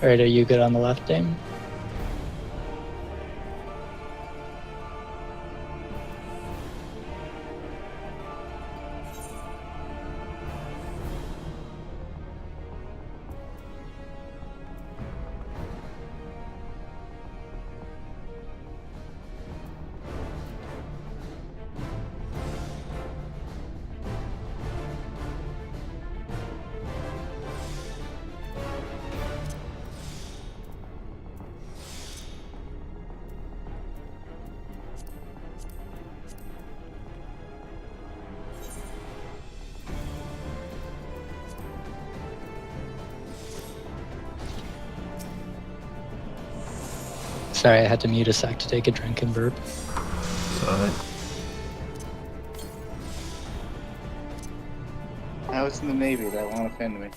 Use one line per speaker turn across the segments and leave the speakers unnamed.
Alright, are you good on the left, Dame? Sorry, I had to mute a sec to take a drink and burp.
Alright.
I was in the Navy, that won't offend me.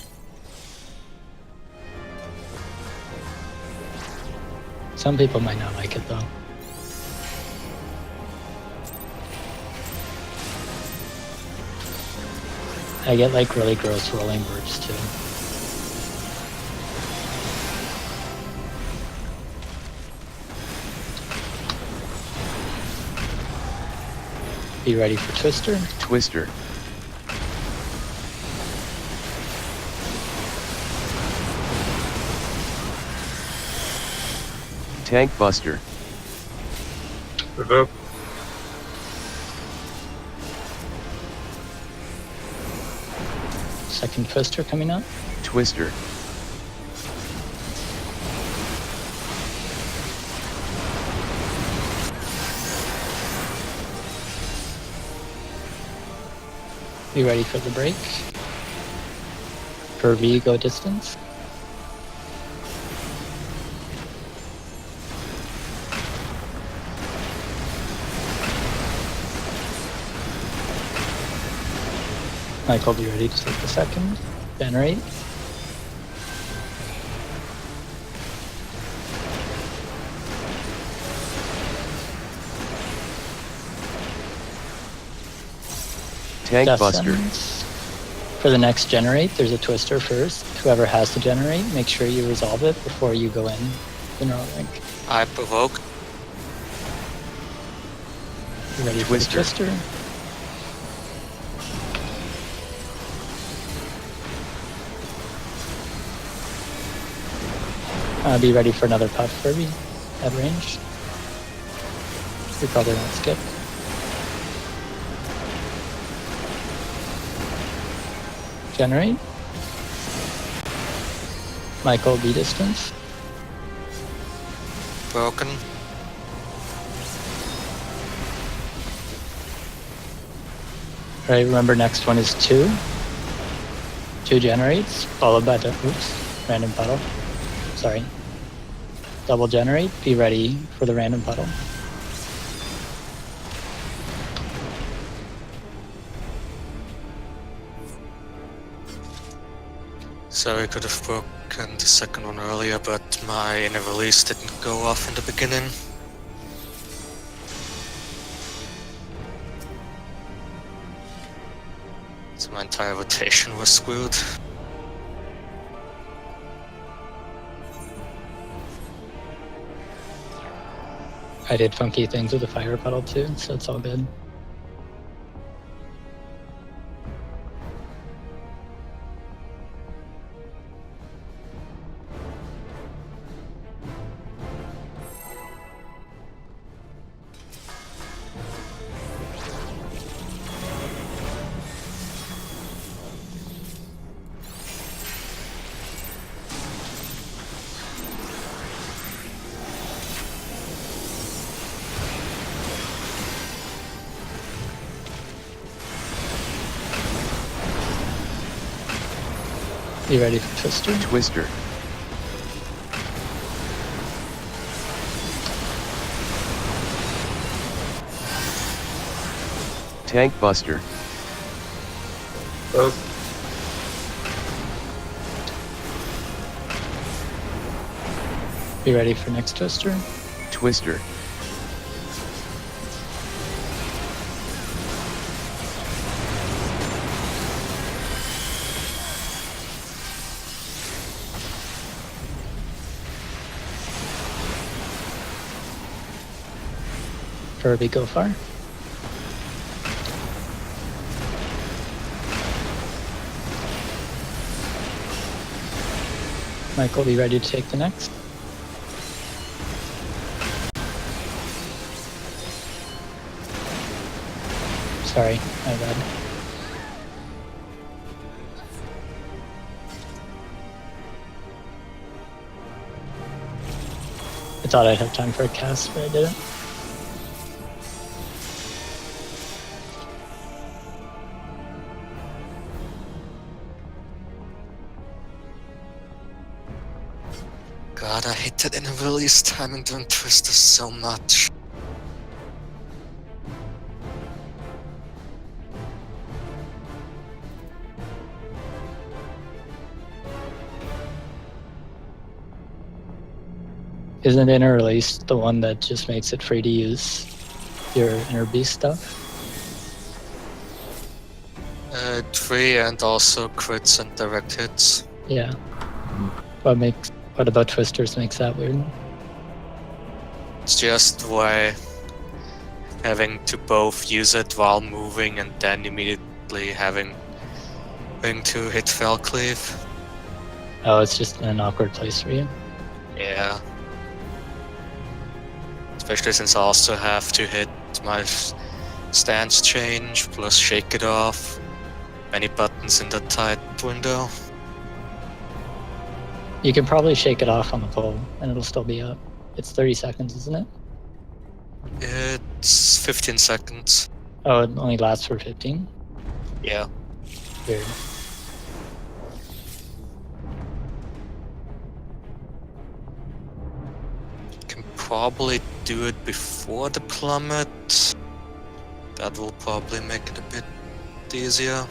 Some people might not like it though. I get like really gross rolling burps too. Be ready for Twister.
Twister. Tank Buster.
Provoke.
Second Twister coming up.
Twister.
Be ready for the break. For V, go distance. Michael, be ready to take the second. Generate.
Tank Buster.
Descends. For the next generate, there's a Twister first. Whoever has to generate, make sure you resolve it before you go in the neural link.
I provoke.
You ready
Twister.
for the Twister? Be ready for another puff, Furby, at range. You probably won't skip. Generate. Michael, B distance.
Broken.
Alright, remember next one is 2. 2 generates, followed by the, random puddle. Sorry. Double generate, be ready for the random puddle.
Sorry, I could have broken the second one earlier, but my inner release didn't go off in the beginning. So my entire rotation was screwed.
I did funky things with the fire puddle too, so it's all good. You ready for Twister?
Twister. Tank Buster.
Provoke.
Be ready for next Twister.
Twister.
Furby, go far. Michael, be ready to take the next. Sorry, my bad. I thought I'd have time for a cast, but I didn't.
God, I hate that in a release timing during twisters so much.
Isn't inner release the one that just makes it free to use your inner beast stuff?
3 and also crits and direct hits.
Yeah. What about twisters makes that weird?
It's just why having to both use it while moving and then immediately having to hit fell cleave.
Oh, it's just in an awkward place for you.
Yeah. Especially since I also have to hit my stance change plus shake it off. Many buttons in that tight window.
You can probably shake it off on the pole and it'll still be up. It's 30 seconds, isn't it?
It's 15 seconds.
Oh, it only lasts for 15?
Yeah.
Weird.
Can probably do it before the plummet. That will probably make it a bit easier.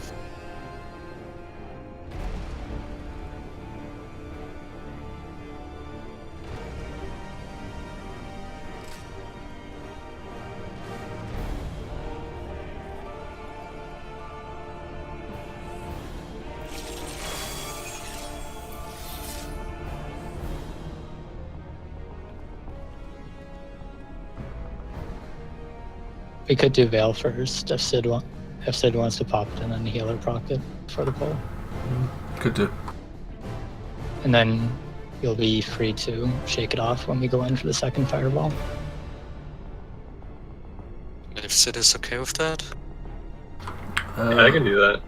We could do Veil first if Sid wants to pop it and then healer proc it for the pole.
Could do.
And then you'll be free to shake it off when we go in for the second fireball.
If Sid is okay with that.
Yeah, I can do that.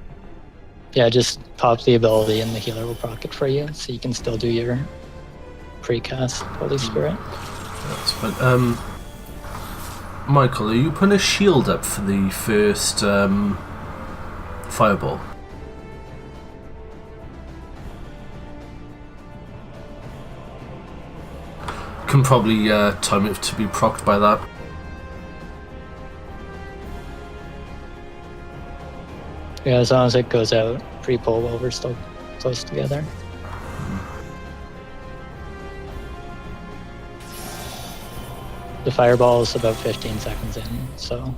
Yeah, just pop the ability and the healer will proc it for you, so you can still do your precast Holy Spirit.
That's fine. Michael, are you putting a shield up for the first fireball? Can probably time it to be procced by that.
Yeah, as long as it goes out pre-pull while we're still close together. The fireball is about 15 seconds in, so...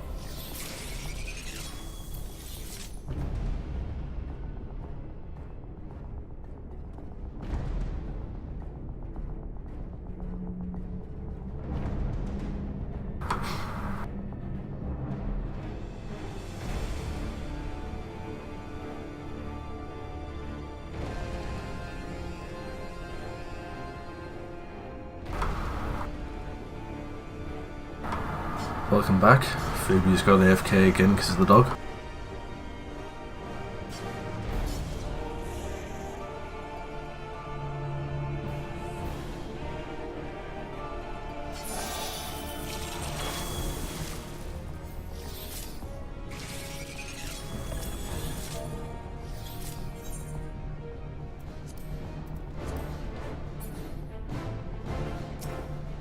Welcome back. Phoebe's got the AFK again because of the dog.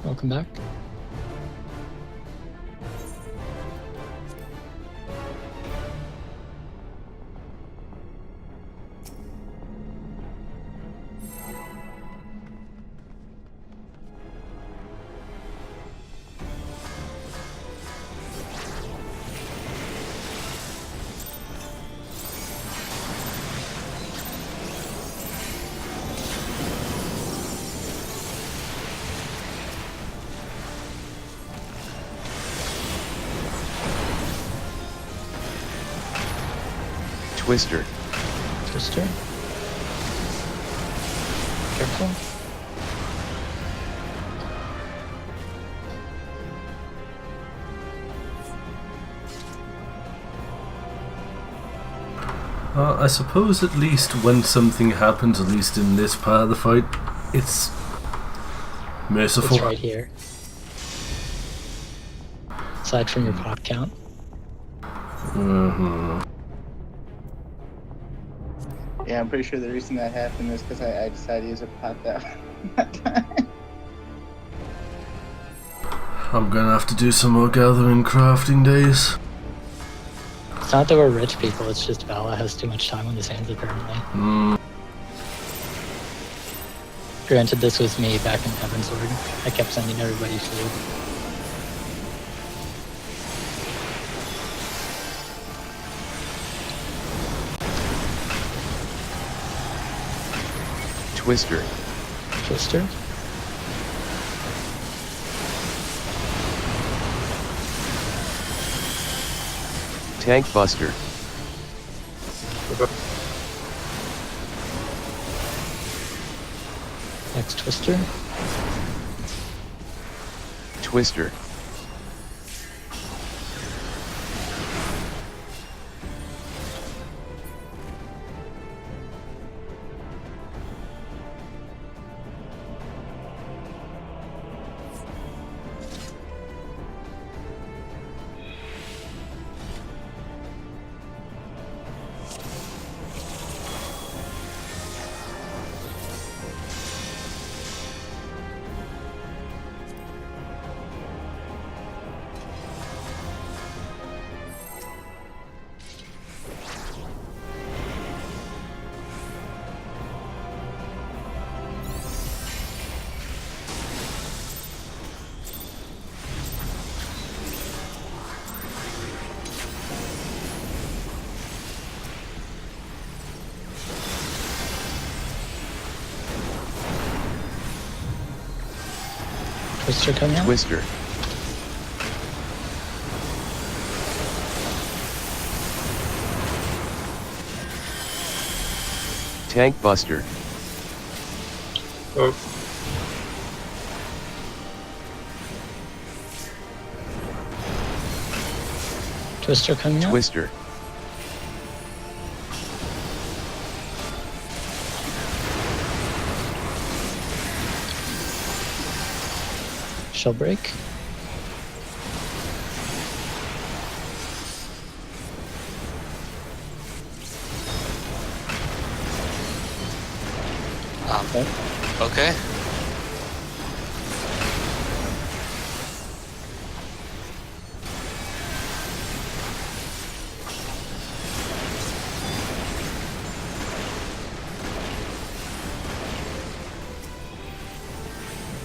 Welcome back.
Twister.
Twister. Careful.
I suppose at least when something happens, at least in this part of the fight, it's merciful.
It's right here. Aside from your pot count.
Mm-hmm.
Yeah, I'm pretty sure the reason that happened is because I decided to use a pot that time.
I'm gonna have to do some more gathering crafting days.
It's not that we're rich people, it's just Vala has too much time on his hands apparently. Granted, this was me back in Heavensward. I kept sending everybody food.
Twister.
Twister.
Tank Buster.
Next Twister.
Twister.
Twister coming out.
Twister. Tank Buster.
Oh,
Twister coming out.
Twister.
Shell break.
Okay.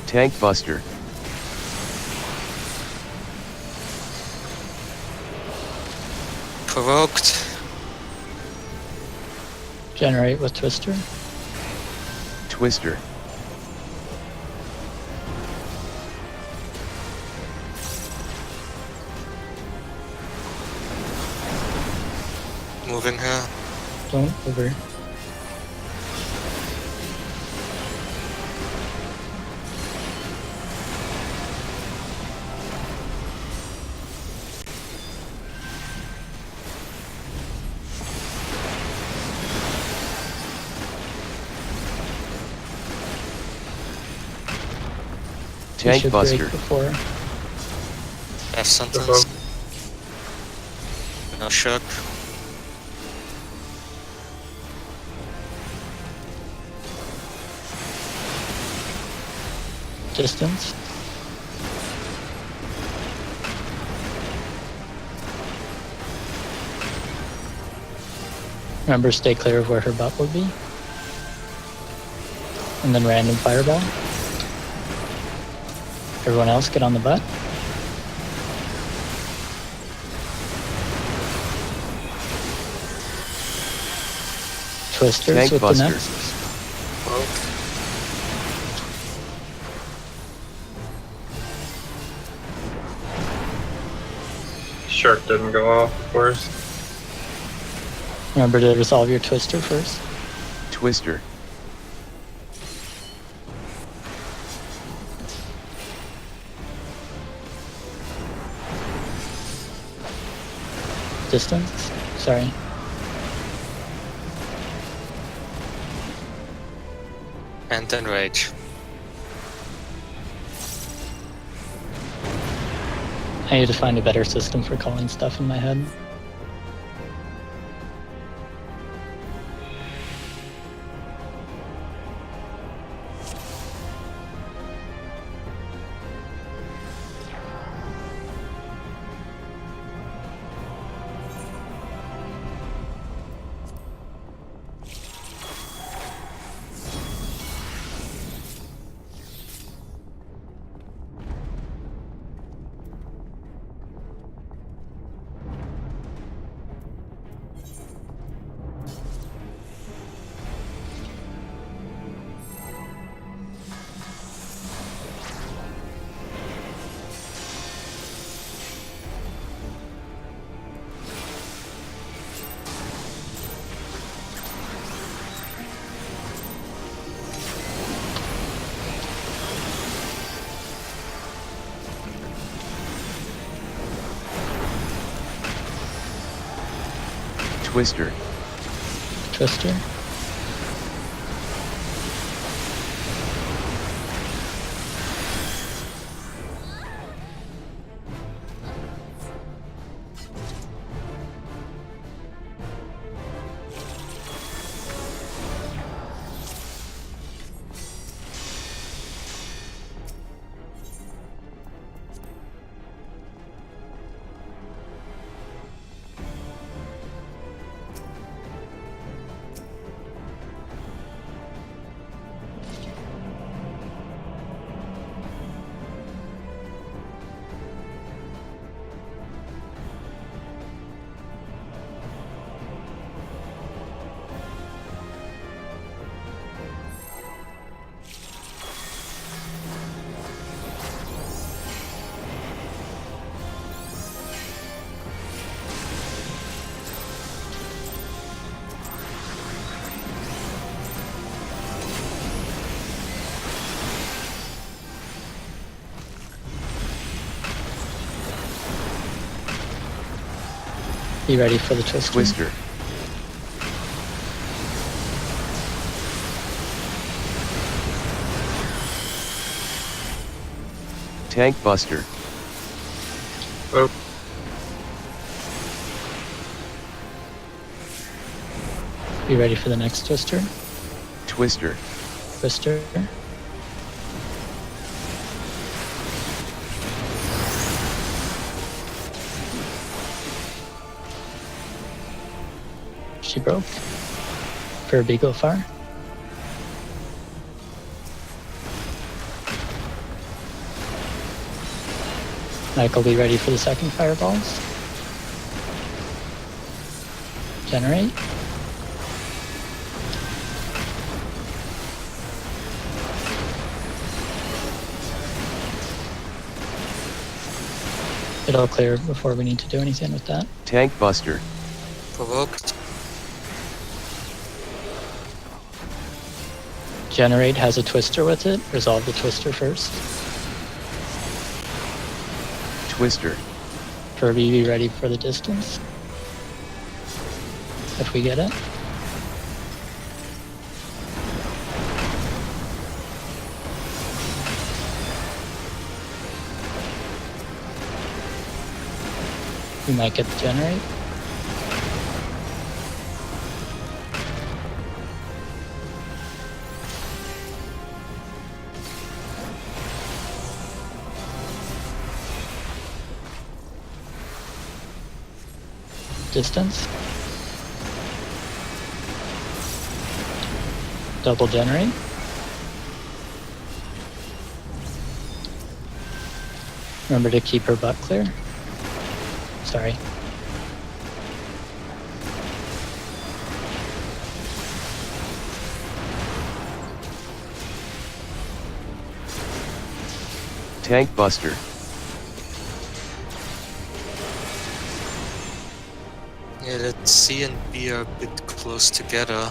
Tank Buster.
Provoked.
Generate with Twister.
Twister.
Moving her.
Don't over. You
Tank
should
Buster.
break before.
F sentence. No shock.
Distance. Remember, stay clear of where her butt would be. And then random fireball. Everyone else get on the butt. Twisters
Tank
with
Buster.
the next.
shark didn't go off, of course.
Remember to resolve your twister first.
Twister.
Distance. Sorry.
And then rage.
I need to find a better system for calling stuff in my head.
Twister.
Twister. Be ready for the twister.
Twister. Tank Buster.
Oh,
Be ready for the next twister.
Twister.
Twister. She broke. Furby, go far. Michael, be ready for the second fireballs. Generate. It'll clear before we need to do anything with that.
Tank Buster.
Provoked.
Generate has a twister with it. Resolve the twister first.
Twister.
Furby, be ready for the distance. If we get it. We might get the generate. Distance. Double generate. Remember to keep her butt clear. Sorry.
Tank Buster.
Yeah, that C and B are a bit close together.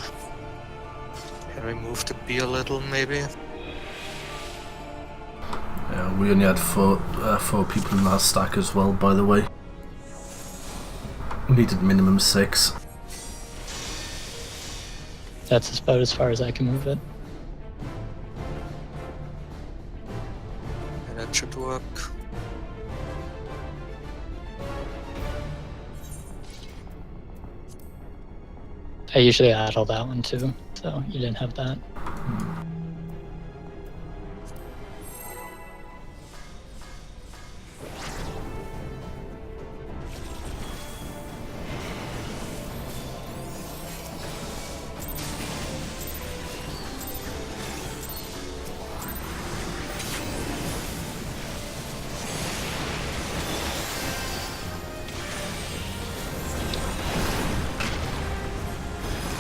Can we move the B a little, maybe?
Yeah, we only had four people in our stack as well, by the way. We needed minimum 6.
That's about as far as I can move it.
And that should work.
I usually add all that one too, so you didn't have that.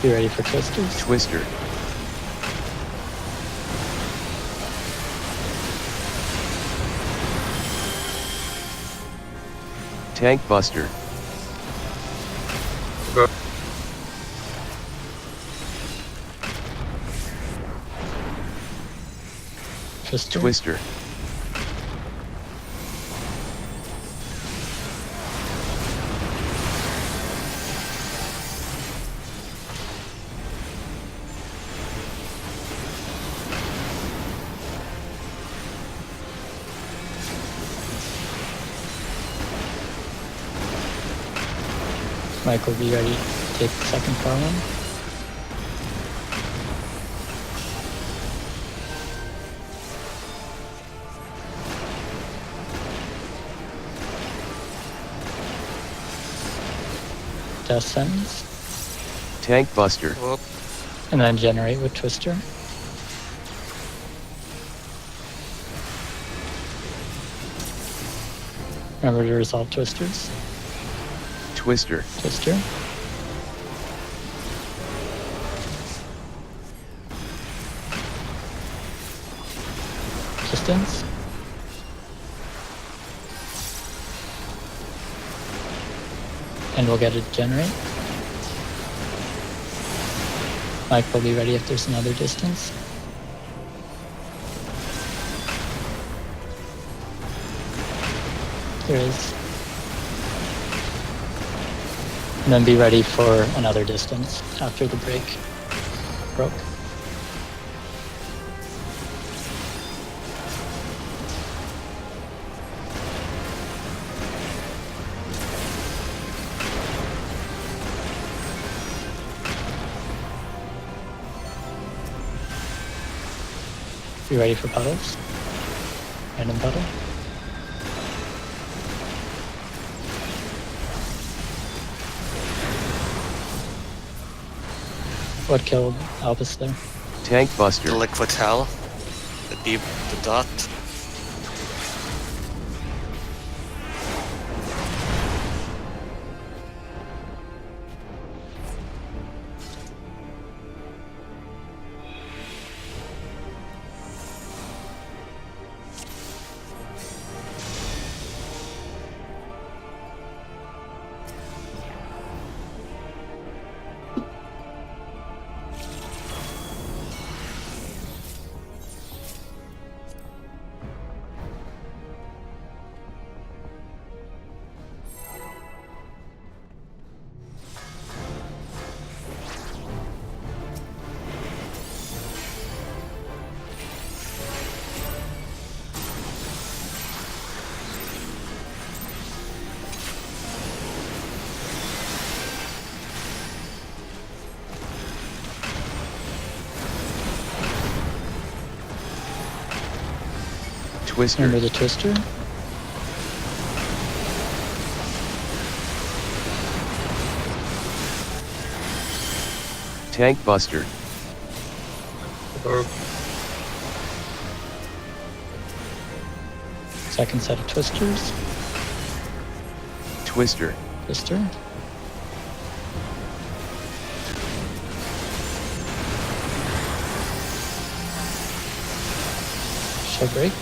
You ready for twisters?
Twister. Tank Buster.
Go.
Twister.
Twister.
Michael, be ready to take the second far one. Death sentence.
Tank Buster.
Whoop.
And then generate with twister. Remember to resolve twisters.
Twister.
Twister. Distance. And we'll get a generate. Mike will be ready if there's another distance. There is. And then be ready for another distance after the break broke. Be ready for puddles. Random puddle. What killed Albus there?
Tank
The
Buster.
liquid hell. The dot.
Twister.
Remember the twister?
Tank Buster.
Go.
Second set of twisters.
Twister.
Twister. Show break.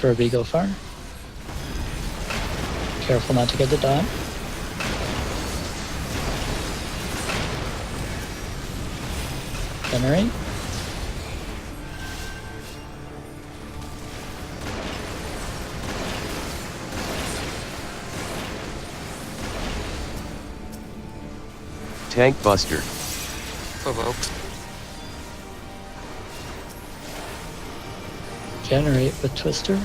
Furby, go far. Careful not to get the dot. Generate.
Tank Buster.
Provoked.
Generate with Twister.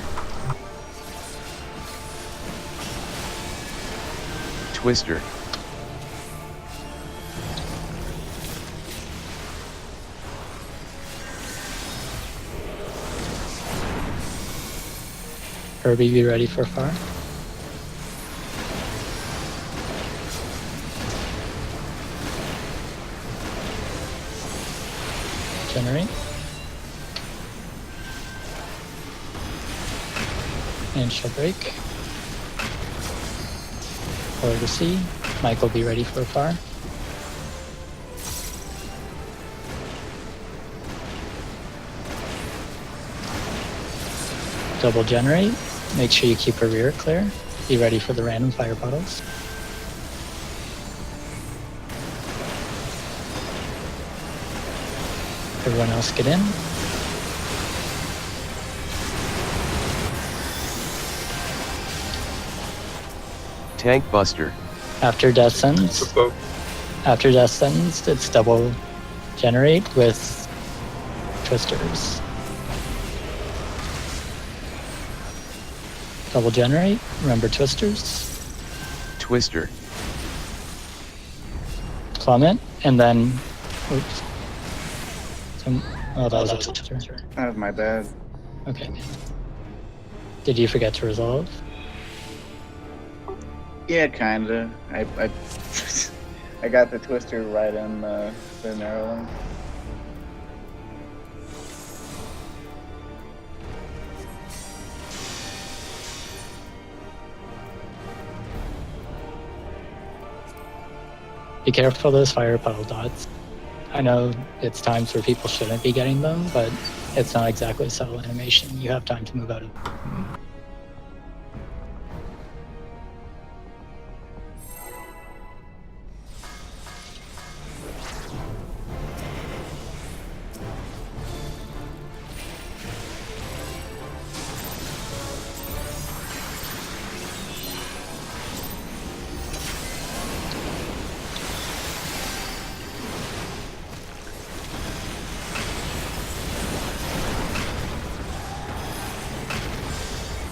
Twister.
Herbie, be ready for far. Generate. And she'll break. Or to C. Michael, be ready for far. Double generate. Make sure you keep her rear clear. Be ready for the random fire puddles. Everyone else get in.
Tank Buster.
After death sentence,
Provoke.
after death sentence, it's double generate with twisters. Double generate. Remember twisters.
Twister.
Plummet, and then. Oops. Oh, that was a twister.
That was my bad.
Okay. Did you forget to resolve?
Yeah, kinda. I I got the twister right in the narrow lane.
Be careful of those fire puddle dots. I know it's times where people shouldn't be getting them, but it's not exactly subtle animation. You have time to move out of.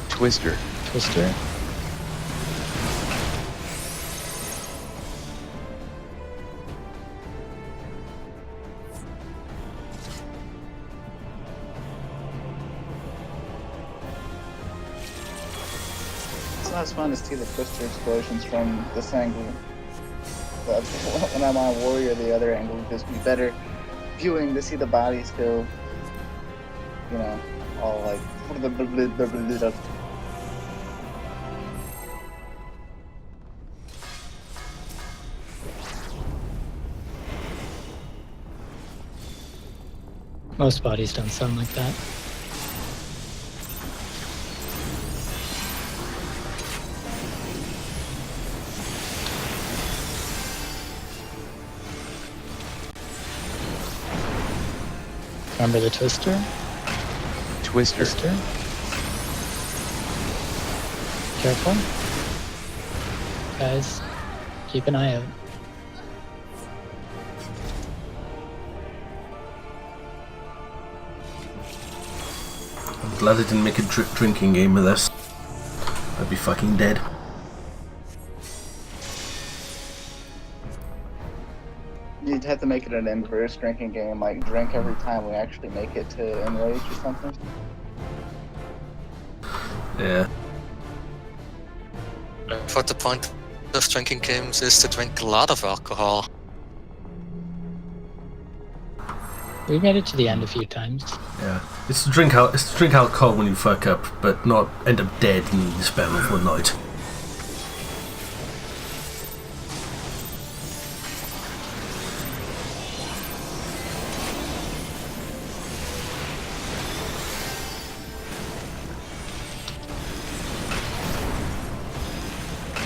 Twister.
Twister.
It's not as fun to see the twister explosions from this angle. But when I'm on warrior, the other angle would just be better viewing to see the bodies go, you know, all like.
Most bodies don't sound like that. Remember the twister?
Twister.
Twister. Careful. Guys, keep an eye out.
I'm glad I didn't make a drinking game of this. I'd be fucking dead.
You'd have to make it an inverse drinking game, like drink every time we actually make it to enrage or something.
Yeah.
What the point of drinking games is to drink a lot of alcohol.
We made it to the end a few times.
Yeah. It's to drink alcohol when you fuck up, but not end up dead in the span of one night.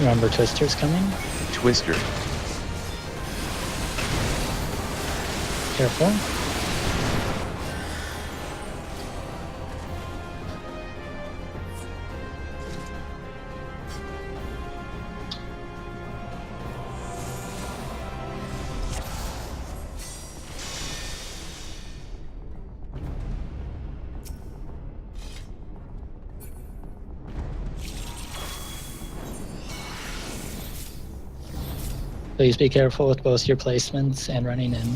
Remember Twister's coming.
Twister.
Careful. Please be careful with both your placements and running in.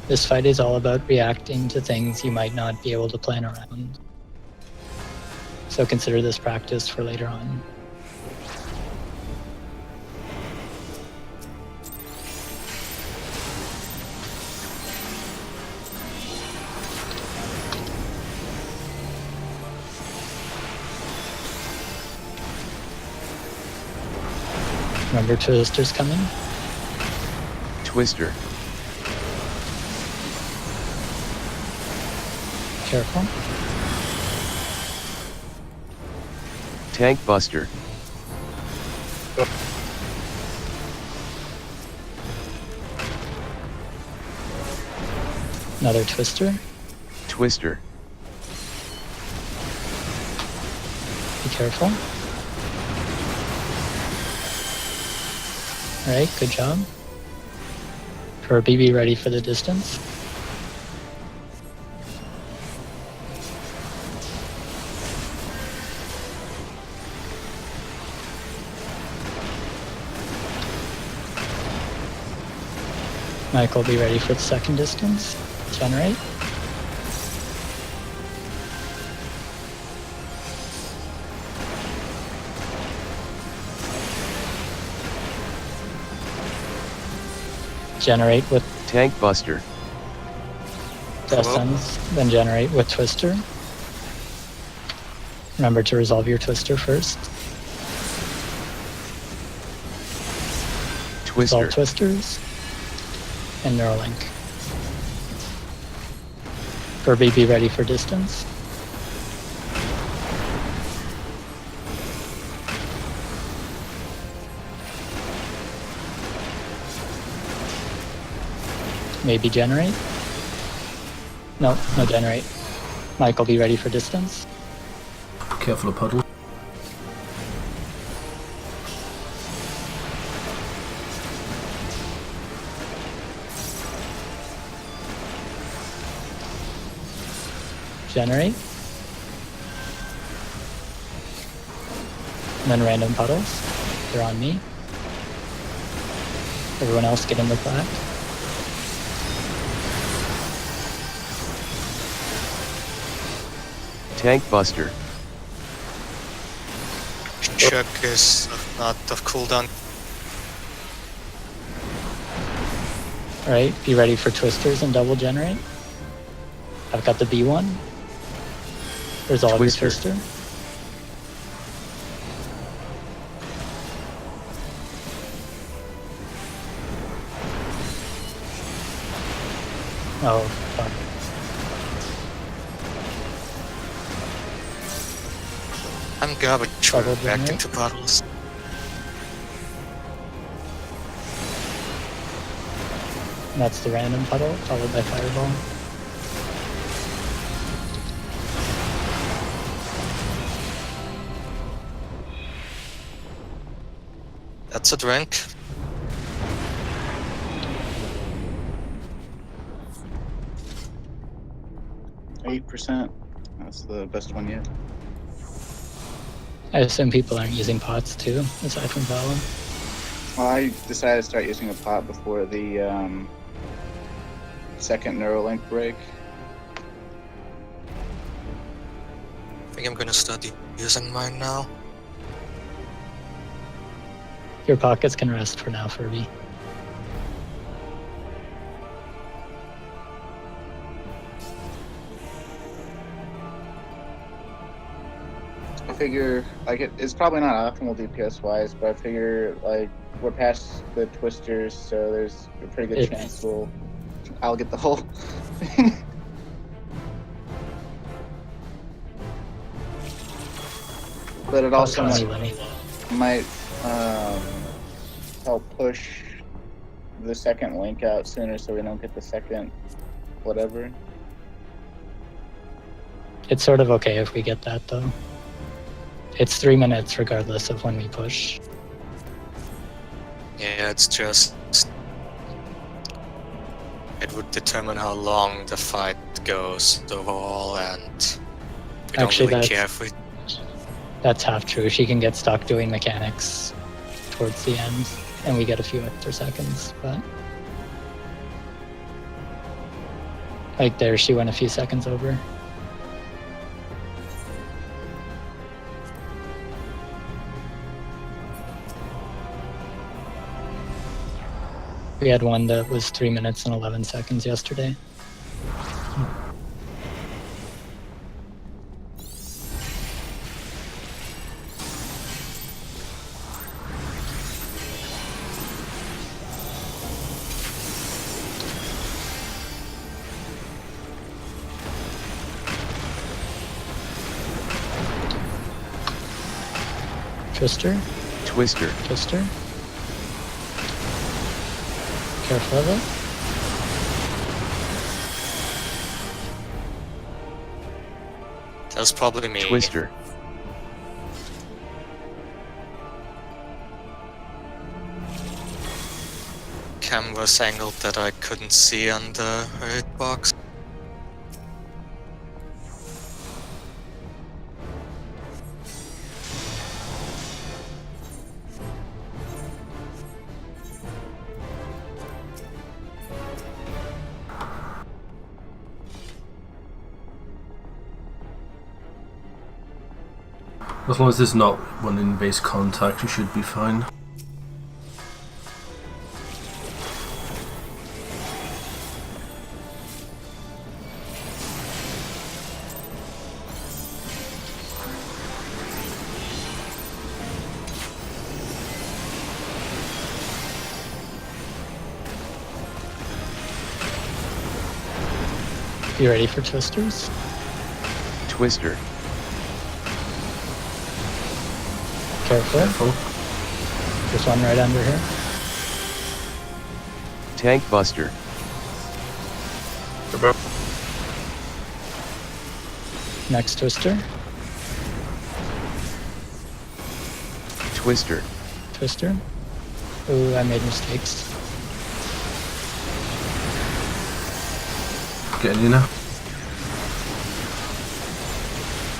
This fight is all about reacting to things you might not be able to plan around. So consider this practice for later on. Remember Twister's coming.
Twister.
Careful.
Tank Buster.
Another Twister.
Twister.
Be careful. Alright, good job. For BB, ready for the distance. Michael, be ready for the second distance. Generate. Generate with
Tank Buster.
Destins, then generate with Twister. Remember to resolve your Twister first.
Twister.
Resolve Twisters. And Neuralink. Furby, be ready for distance. Maybe generate? No, no generate. Michael, be ready for distance.
Careful of puddle.
Generate. And then random puddles. They're on me. Everyone else get in the black.
Tank Buster.
Chuck is not of cooldown.
Alright, be ready for Twisters and double generate. I've got the B1. Resolve your
Twister.
Twister. Oh, fuck.
I'm garbage
Double
reacting
generate.
to puddles.
And that's the random puddle, followed by Fireball.
That's a drink.
%. That's the best one yet.
I assume people aren't using pots too, aside from Valor.
Well, I decided to start using a pot before the second Neuralink break.
I think I'm gonna study using mine now.
Your pockets can rest for now, Furby.
I figure, like, it's probably not optimal DPS wise, but I figure, like, we're past the Twisters, so there's a pretty good chance I'll get the whole thing. But it also
Lenny,
might,
Lenny.
Might help push the second link out sooner so we don't get the second whatever.
It's sort of okay if we get that though. It's 3 minutes regardless of when we push.
Yeah, it's just it would determine how long the fight goes overall, and we don't
Actually,
really care if we.
That's half true. She can get stuck doing mechanics towards the end, and we get a few extra seconds, but like there, she went a few seconds over. We had one that was 3 minutes and 11 seconds yesterday. Twister,
Twister.
Twister. Careful of it.
That was probably me.
Twister.
Cam was angled that I couldn't see on the hitbox.
As long as there's not one in base contact, you should be fine.
You ready for twisters?
Twister.
Careful.
Careful.
There's one right under here.
Tank Buster.
About
Next twister.
Twister.
Twister. Ooh, I made mistakes.
Getting you now.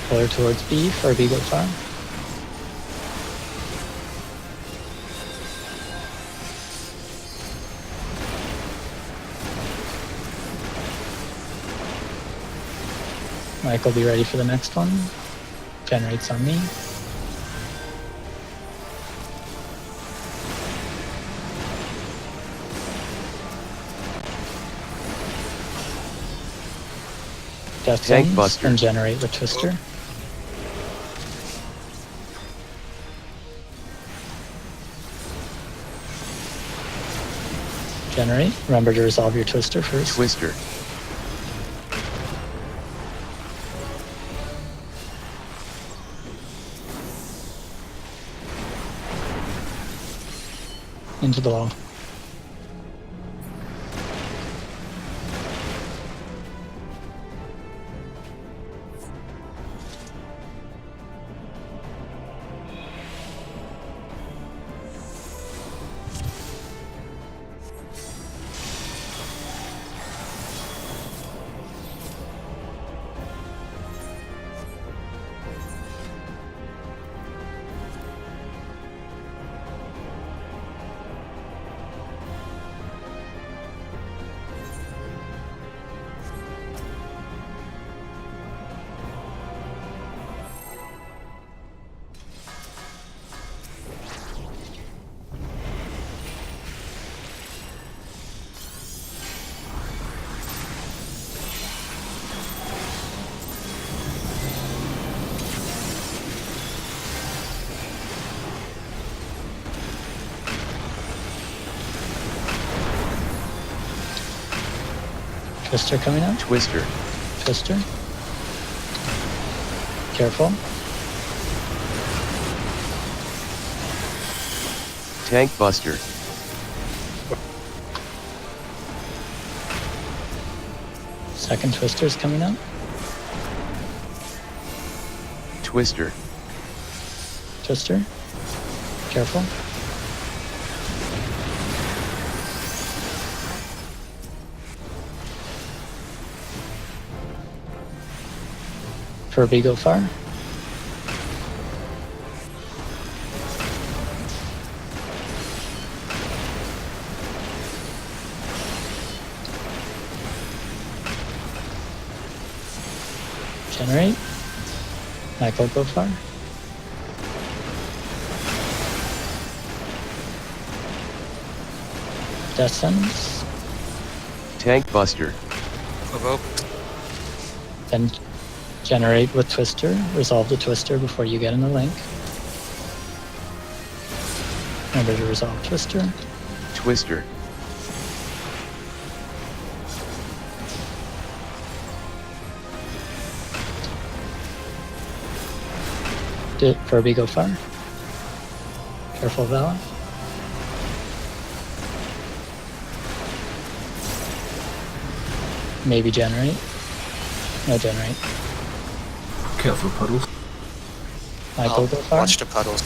Pull her towards B for Beagle Farm. Michael, be ready for the next one. Generates on me. Death
Tank
Zones
Buster.
and generate with Twister. Generate. Remember to resolve your Twister first.
Twister.
Into the wall. Twister coming up.
Twister.
Twister. Careful.
Tank Buster.
Second Twister's coming up.
Twister.
Twister. Careful. Furby, go far. Generate. Michael, go far. Death sentence.
Tank Buster.
Provoked.
Then generate with Twister. Resolve the Twister before you get in the link. Remember to resolve Twister.
Twister.
Did Furby go far? Careful, Vala. Maybe generate. No generate.
Careful puddles.
Michael,
I'll
go far.
watch the puddles.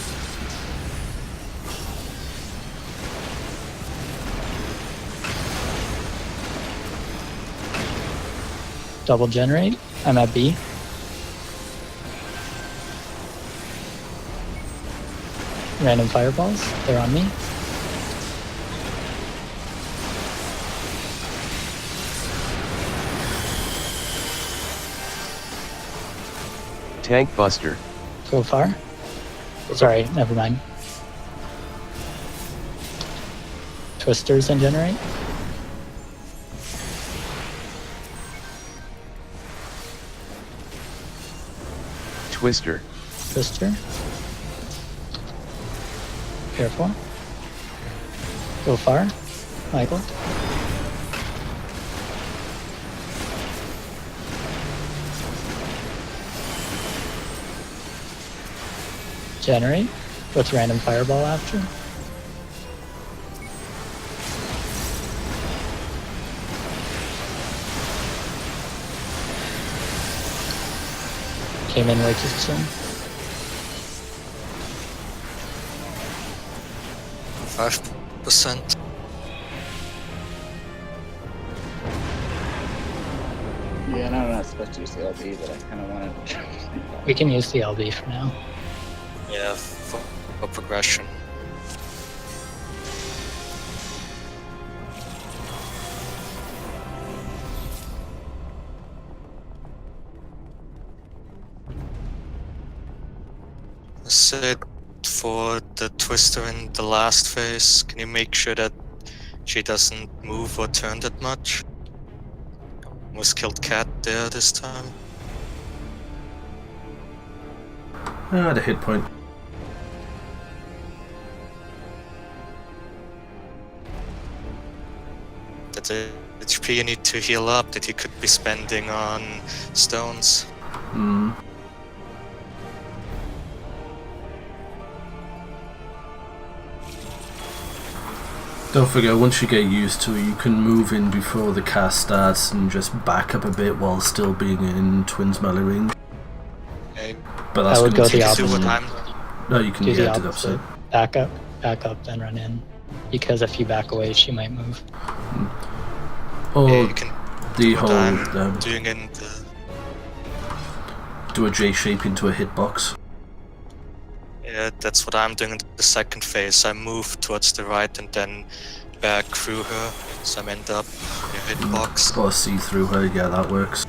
Double generate. I'm at B. Random fireballs. They're on me.
Tank Buster.
Go far. Sorry, never mind. Twisters and generate.
Twister.
Twister. Careful. Go far. Michael. Generate with random fireball after. Came in way too soon.
5%.
Yeah, and I'm not supposed to use the LB, but I kind of want to.
We can use the LB for now.
Yeah, for progression. Sid, for the Twister in the last phase, can you make sure that she doesn't move or turn that much? Almost killed Cat there this time.
I had a hit point.
That's a HP you need to heal up that you could be spending on stones.
Hmm. Don't forget, once you get used to it, you can move in before the cast starts and just back up a bit while still being in Twins melee range.
Okay.
But that's
I would
going
go
to
the
take
Do what
opposite.
I'm
No, you can
Do the
get it
opposite.
upside.
Back up, then run in. Because if you back away, she might move.
Or
you can
the
do what
whole
I'm doing in the
do a J shape into a hitbox.
yeah, that's what I'm doing in the second phase. I move towards the right and then back through her, so I end up in a hitbox.
Or see through her, yeah, that works.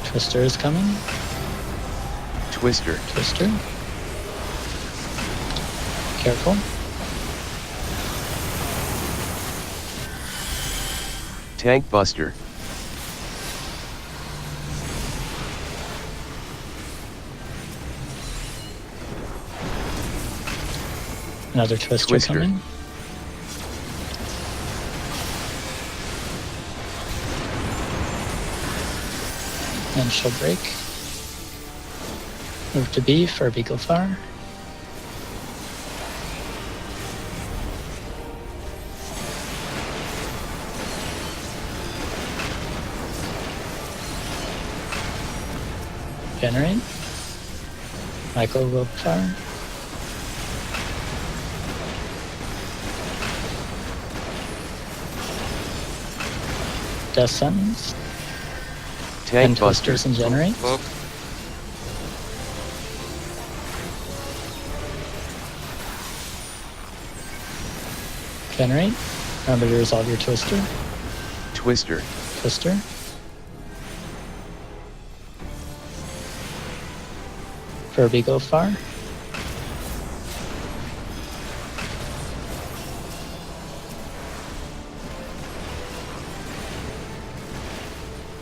Twister is coming.
Twister.
Twister. Careful.
Tank Buster.
Another twister,
Twister.
coming. And she'll break. Move to B, Furby go far. Generate. Michael go far. Death Sentence.
Tank
And
Buster.
twisters and generate.
Prog.
Generate. Remember to resolve your twister.
Twister.
Twister. Furby go far.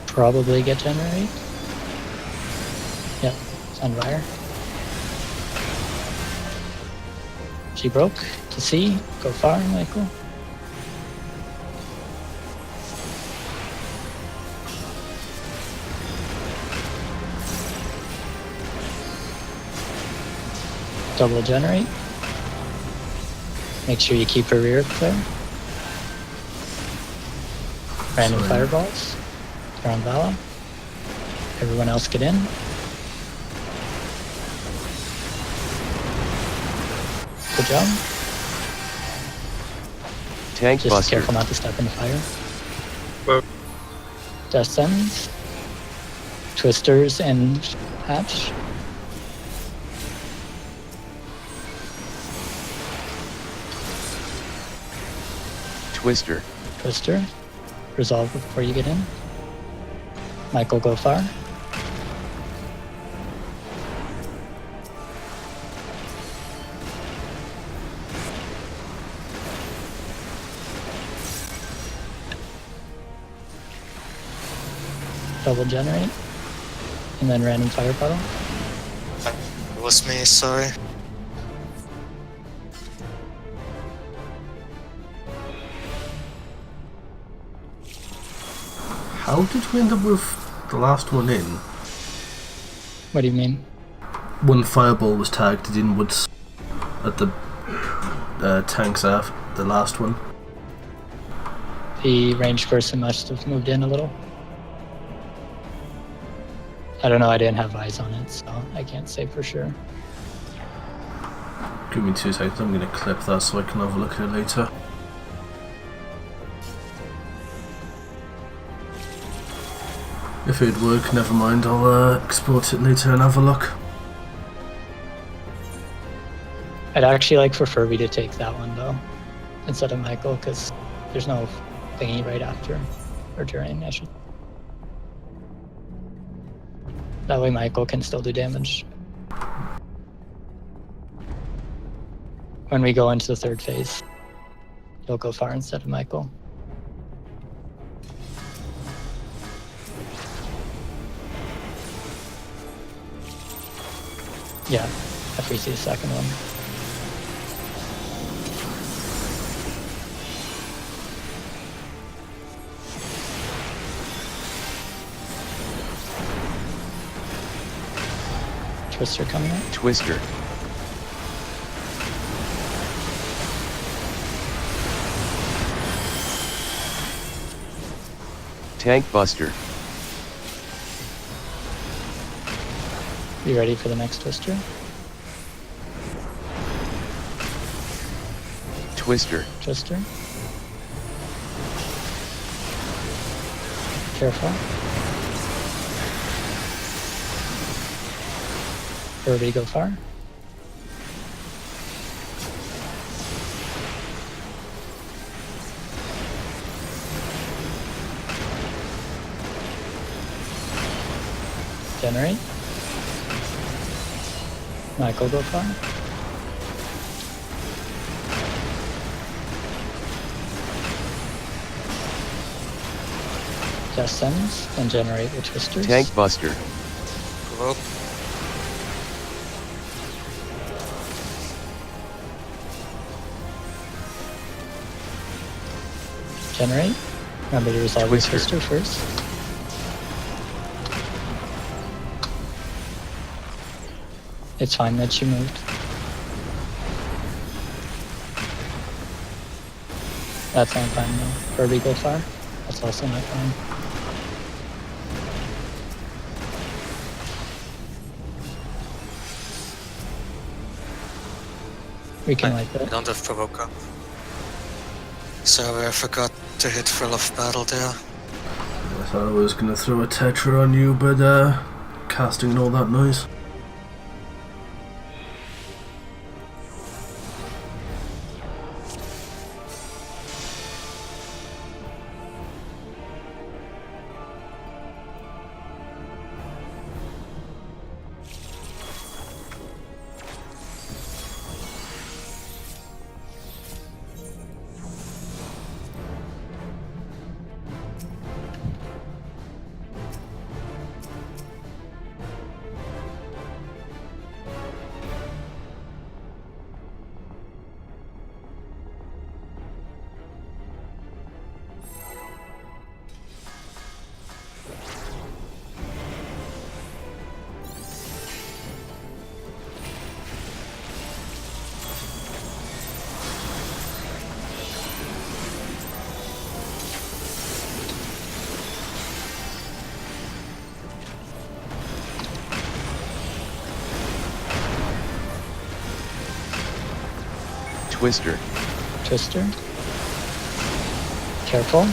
Probably get generate. Yep, Sunfire. She broke to C. Go far, Michael. Double generate. Make sure you keep her rear clear. Random
Sorry.
fireballs. Around Vala. Everyone else get in. Good job.
Tank
Just
Buster.
careful not to step in the fire.
Well,
Death Sentence. Twisters and Hatch.
Twister.
Twister. Resolve before you get in. Michael go far. Double generate. And then random fire puddle.
It was me, sorry.
How did we end up with the last one in?
What do you mean?
One fireball was targeted inwards at the tanks after the last one.
The ranged person must have moved in a little. I don't know, I didn't have eyes on it, so I can't say for sure.
Give me 2 seconds, I'm going to clip that so I can have a look at it later. If it'd work, never mind, I'll export it later and have a look.
I'd actually like for Furby to take that one though, instead of Michael, because there's no thingy right after, or during, I should. That way Michael can still do damage. When we go into the third phase, he'll go far instead of Michael. Yeah, if we see the second one. Twister coming up.
Twister. Tank Buster.
You ready for the next Twister?
Twister.
Twister. Careful. Furby go far. Generate. Michael go far. Death Sends, then generate with twisters.
Tank Buster.
Provoke.
Generate. Remember to resolve
Twister.
your twister first. It's fine that you moved. That's not fine though. Kirby go far. That's also not fine. We can like
I
that.
don't have provoke up. Sorry, I forgot to hit Thrill of Battle there.
I thought I was gonna throw a Tetra on you, but casting and all that noise.
Twister.
Twister. Careful.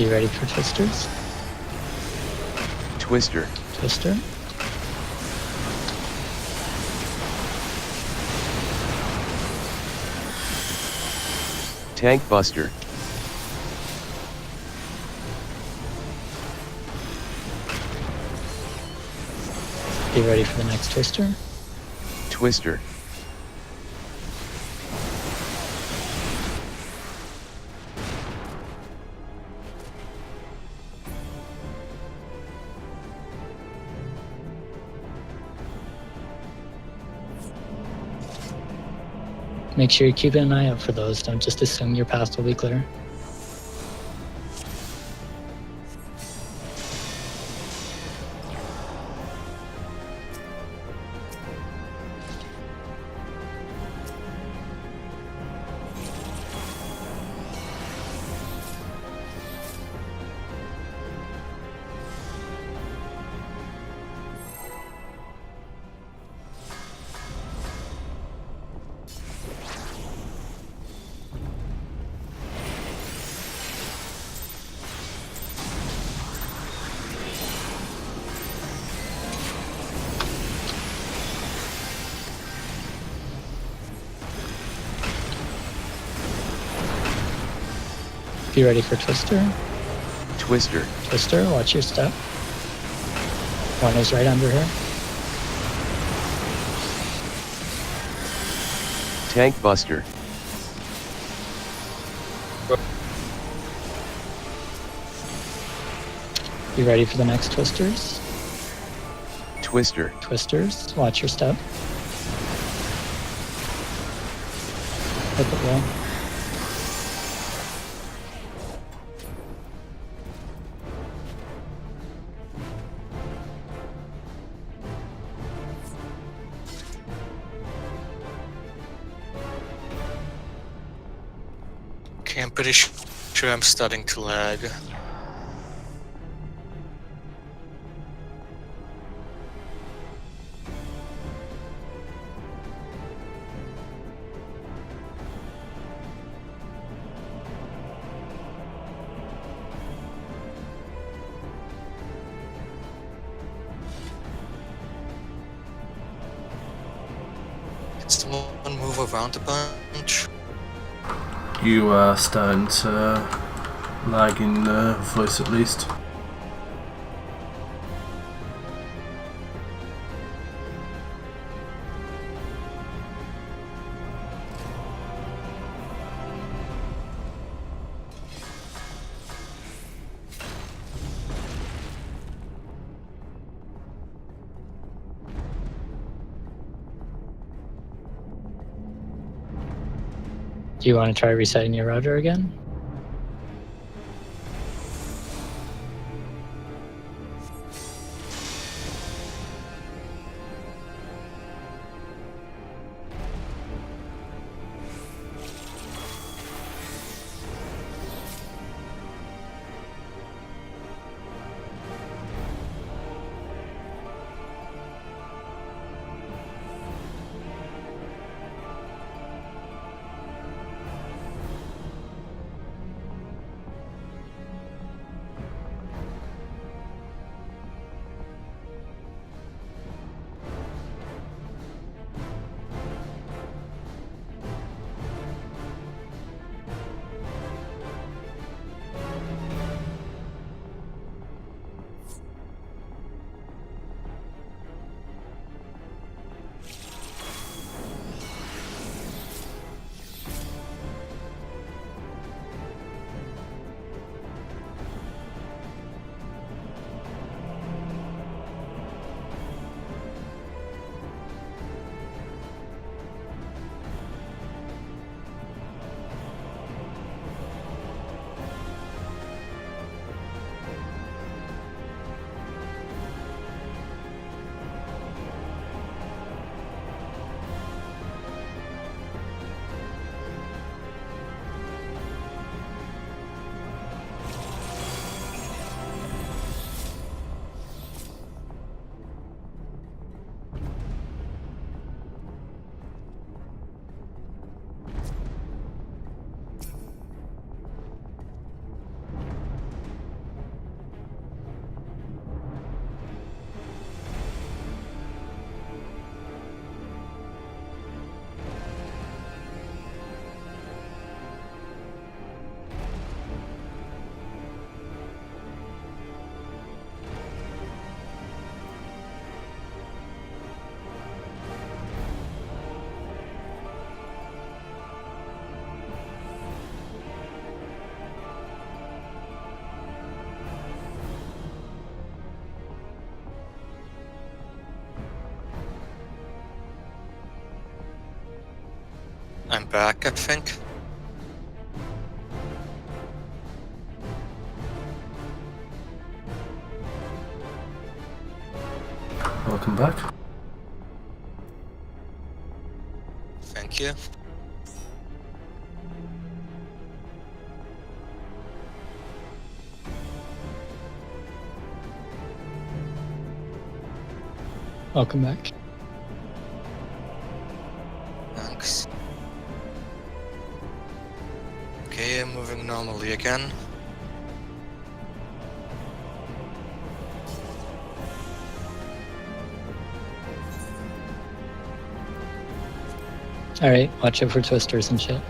Be ready for twisters.
Twister.
Twister.
Tank Buster.
Be ready for the next twister.
Twister.
Make sure you're keeping an eye out for those. Don't just assume your path will be clear. Be ready for twister.
Twister.
Twister, watch your step. One is right under her.
Tank Buster.
Be ready for the next twisters.
Twister.
Twisters, watch your step. Flip it well.
Okay, I'm pretty sure I'm starting to lag. Can someone move around a bunch?
You are starting to lag in voice at least.
Do you want to try resetting your router again?
I'm back, I think.
Welcome back.
Thank you.
Welcome back.
Thanks. Okay, I'm moving normally again.
Alright, watch out for twisters and shit.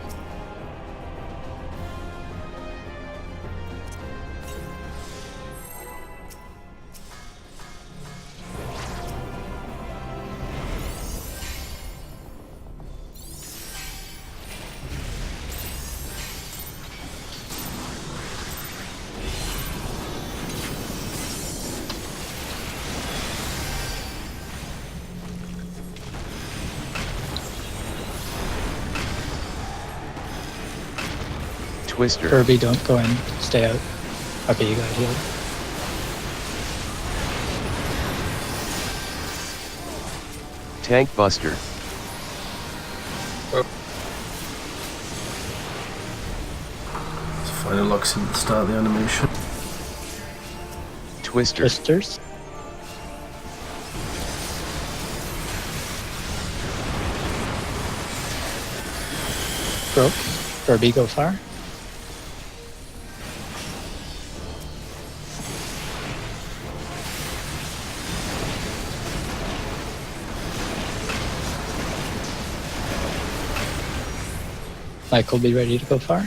Twister.
Kirby, don't go in. Stay out. Okay, you got healed.
Tank Buster.
When it locks in at the start of the animation.
Twister.
Twisters. Broke. Furby, go far. Michael, be ready to go far.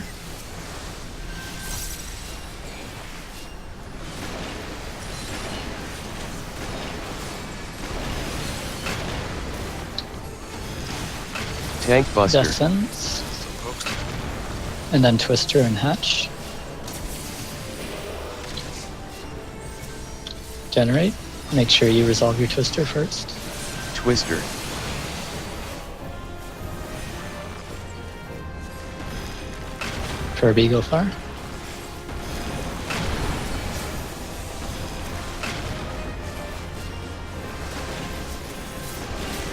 Tank Buster.
Descends.
Provoked.
And then Twister and Hatch. Generate. Make sure you resolve your Twister first.
Twister.
Furby, go far.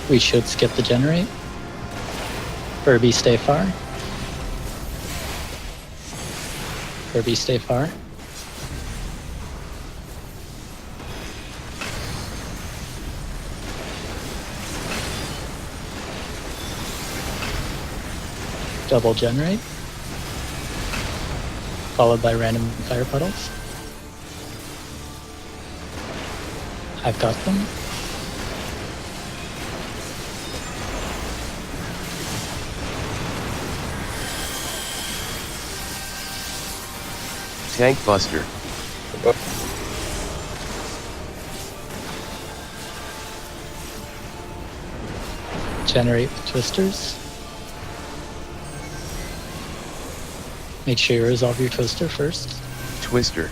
We should skip the generate. Furby, stay far. Furby, stay far. Double generate. Followed by random fire puddles. I've got them.
Tank Buster.
Generate with twisters. Make sure you resolve your twister first.
Twister.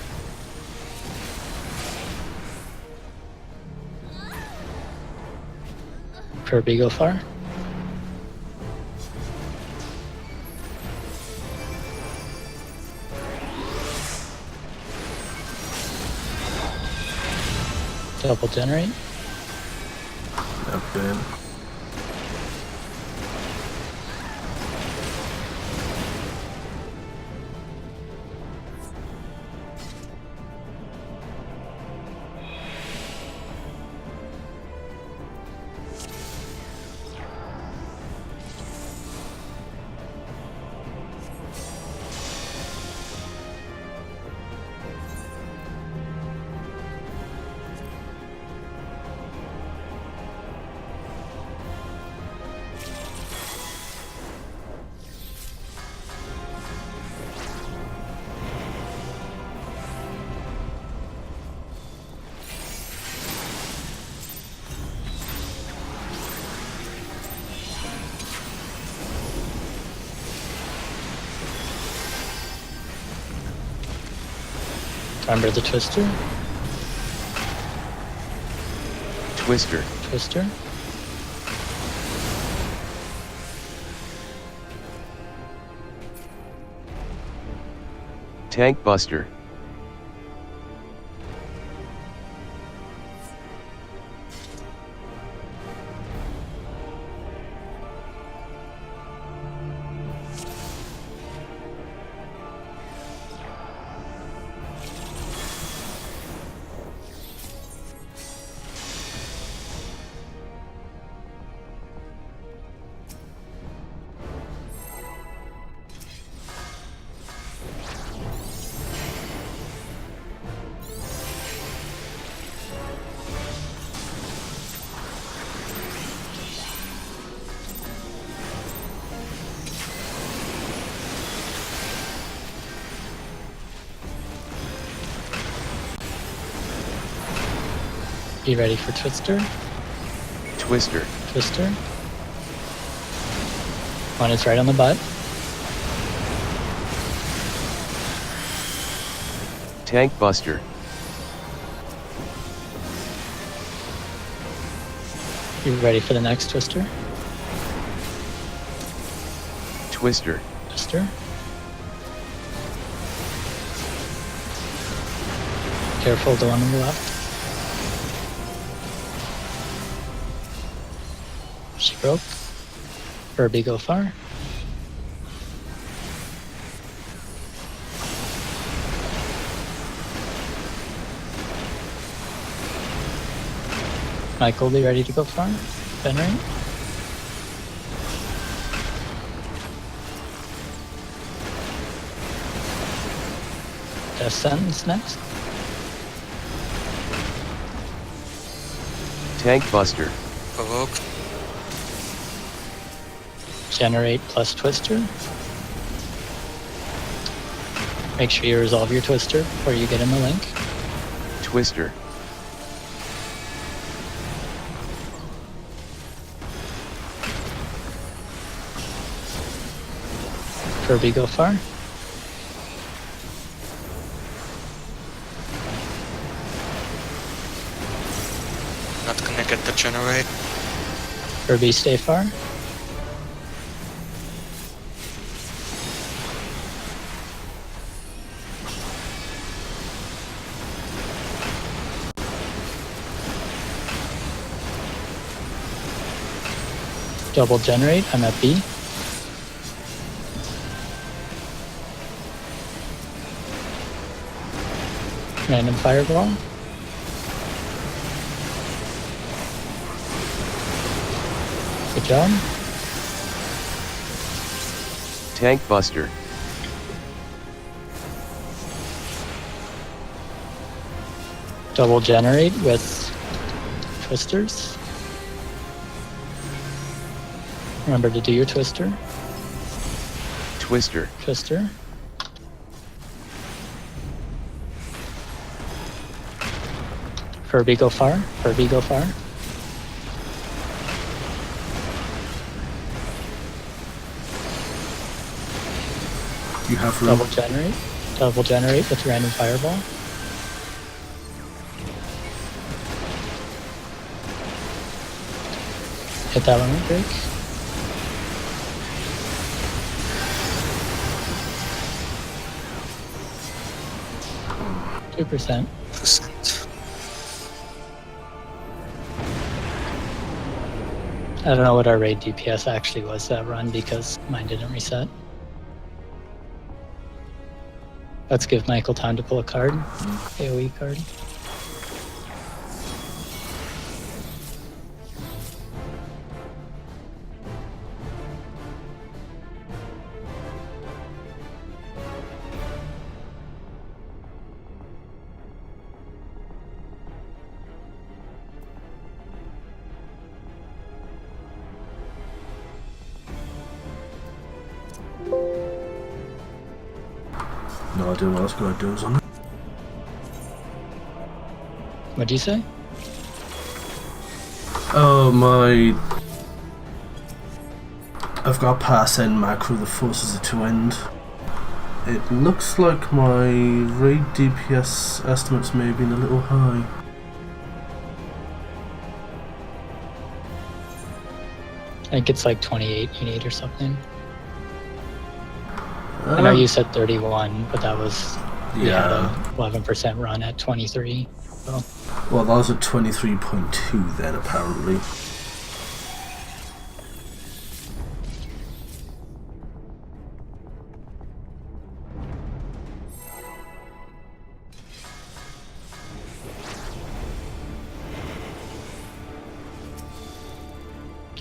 Furby, go far. Double generate.
Okay.
Remember the twister.
Twister.
Twister.
Tank Buster.
Be ready for twister.
Twister.
Twister. One is right on the butt.
Tank Buster.
Be ready for the next twister.
Twister.
Twister. Careful, the one on the left. She broke. Furby, go far. Michael, be ready to go farm. Generate. Death Sentence next.
Tank Buster.
Provoke.
Generate plus Twister. Make sure you resolve your Twister before you get in the link.
Twister.
Kirby, go far.
Not gonna get the generate.
Kirby, stay far. Double generate, I'm at B. Random fireball. Good job.
Tank Buster.
Double generate with twisters. Remember to do your twister.
Twister.
Twister. Kirby, go far. Kirby, go far.
You have room.
Double generate. Double generate with random fireball. Hit that limit break. %.
Percent.
I don't know what our raid DPS actually was that run because mine didn't reset. Let's give Michael time to pull a card. AoE card.
No idea what else got does on it.
What'd you say?
Oh my. I've got pass end macro that forces it to end. It looks like my raid DPS estimates may have been a little high.
I think it's like 28 you need or something. I know you said 31, but that was we had a 11% run at 23. So.
Well, that was at 23.2 then, apparently.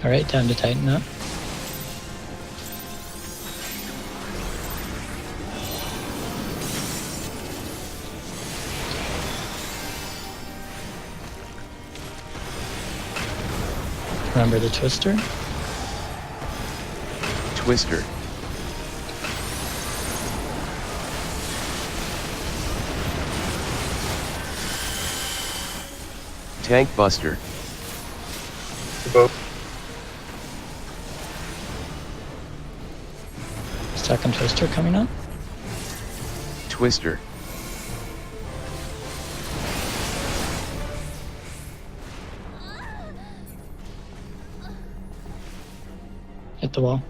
All right, time to tighten up. Remember the twister?
Twister. Tank Buster.
Provoke.
Second twister coming up.
Twister.
Hit the wall.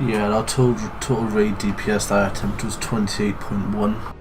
Yeah, our total raid DPS that attempt was 28.1.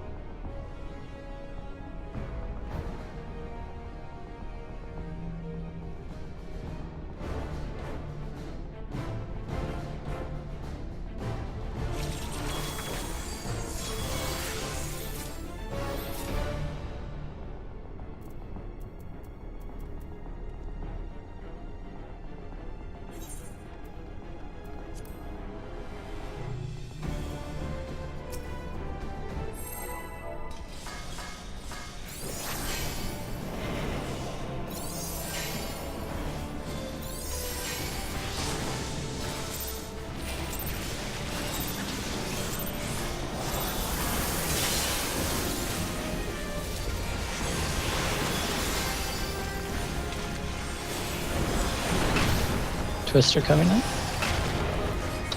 Twister coming up.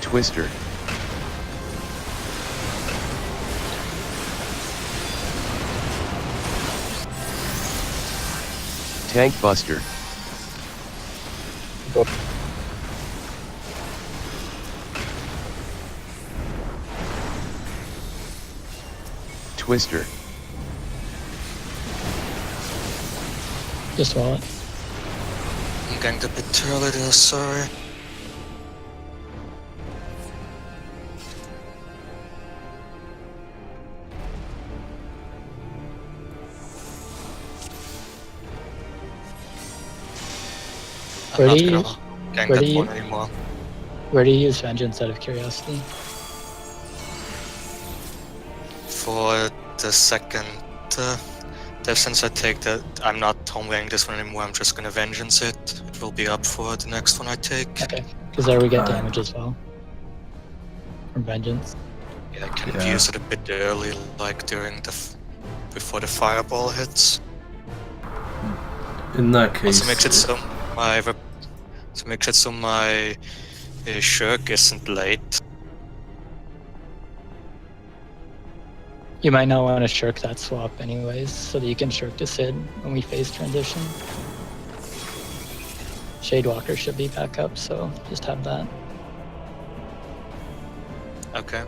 Twister. Tank Buster. Twister.
Just wallet.
I'm getting a bit early there, sorry. I'm
Where
not
do you-
gonna gang
where
that
do you-
one anymore.
Where do you use Vengeance out of curiosity?
For the second dev, since I take that, I'm not homelaying this one anymore, I'm just gonna Vengeance it. It will be up for the next one I take.
Okay, because there we get
Alright.
damage as well. From Vengeance.
Yeah, I can
Yeah.
use it a bit early, like during the before the fireball hits.
In that case,
Also makes it so my shirk isn't late.
You might not want to shirk that swap anyways, so that you can shirk to Sid when we phase transition. Shadewalker should be back up, so just have that.
Okay.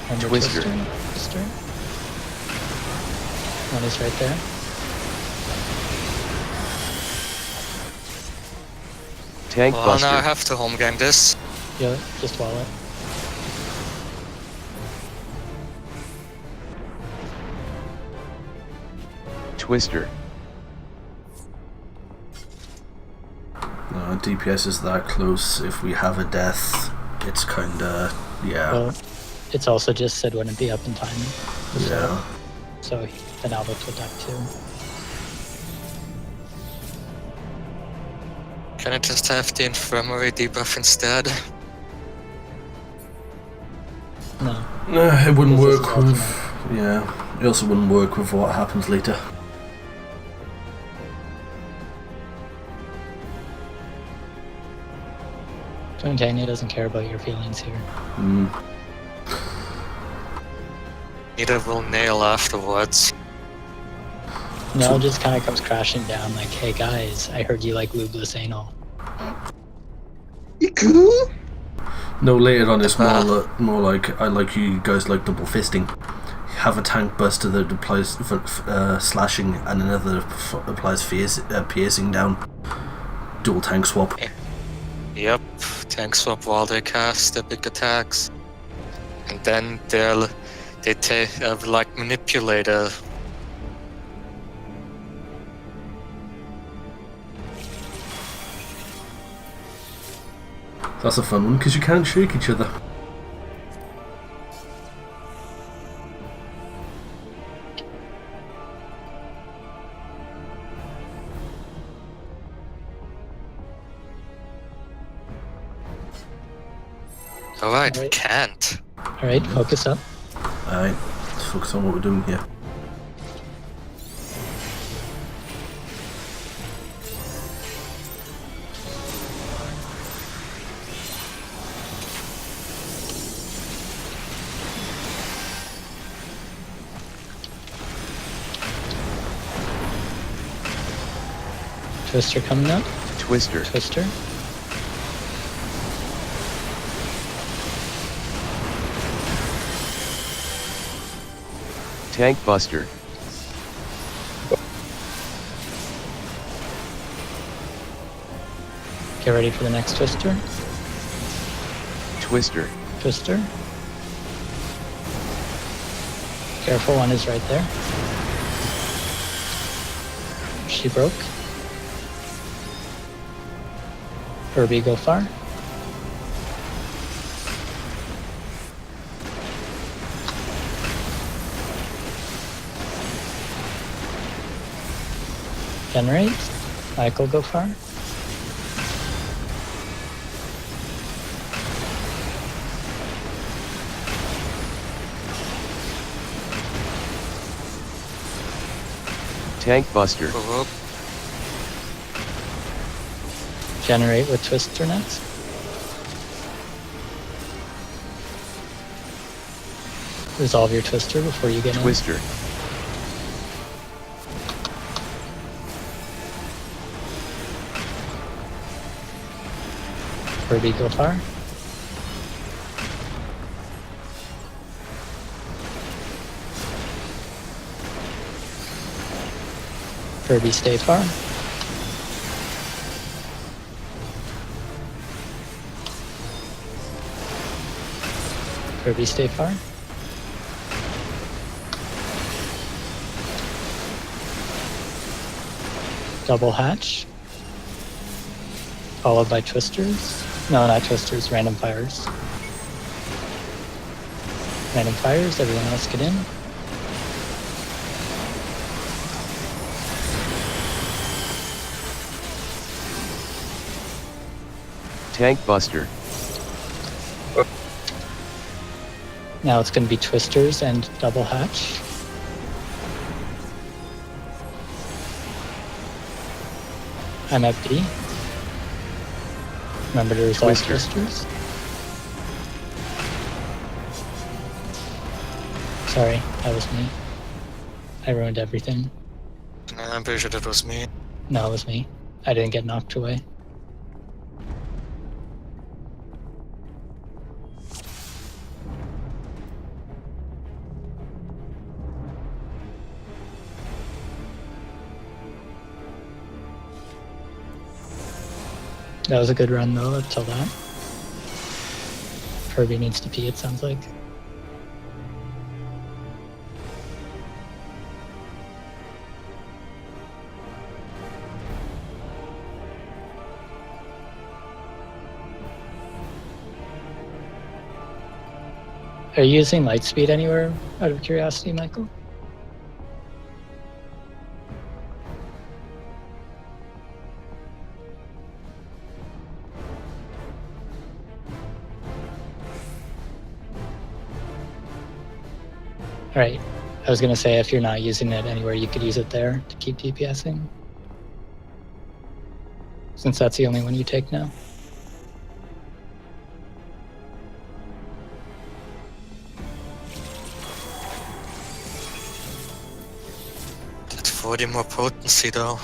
Remember
Twister.
Twister. One is right there.
Tank
Well,
Buster.
now I have to home gang this.
Yeah, just wallet.
Twister.
DPS is that close. If we have a death, it's kinda, yeah.
Well, it's also just Sid wouldn't be up in time.
Yeah.
So then Albert would die too.
Can I just have the infirmary debuff instead?
No.
It wouldn't
This is
work
ultimate.
with, yeah. It also wouldn't work with what happens later.
Twintania doesn't care about your feelings here.
Neither will nail afterwards.
No, it just kind of comes crashing down like, hey guys, I heard you like lubeless anal.
You cool?
No, later on it's
Uh.
more like, I like you guys like double fisting. have a tank buster that applies slashing and another applies piercing down. Dual tank swap.
Yep, tank swap while they cast their big attacks. And then they take like manipulator.
That's a fun one because you can't shake each other.
Alright, we
Alright.
can't.
Alright, focus up.
Alright, let's focus on what we're doing here.
Twister coming up.
Twister.
Twister.
Tank Buster.
Get ready for the next Twister.
Twister.
Twister. Careful, one is right there. She broke. Herbie, go far. Generate. Michael, go far.
Tank Buster.
Go up.
Generate with Twister next. Resolve your Twister before you get in.
Twister.
Herbie, go far. Herbie, stay far. Herbie, stay far. Double hatch. Followed by twisters. No, not twisters, random fires. Random fires, everyone else get in.
Tank Buster.
Now it's going to be twisters and double hatch. I'm at B. Remember to resolve
Twister.
twisters. Sorry, that was me. I ruined everything.
Nah, I'm pretty sure that was me.
No, it was me. I didn't get knocked away. That was a good run though, up till that. Herbie needs to pee, it sounds like. Are you using Lightspeed anywhere, out of curiosity, Michael? Alright, I was gonna say if you're not using it anywhere, you could use it there to keep DPSing. Since that's the only one you take now.
Did 40 more potency though.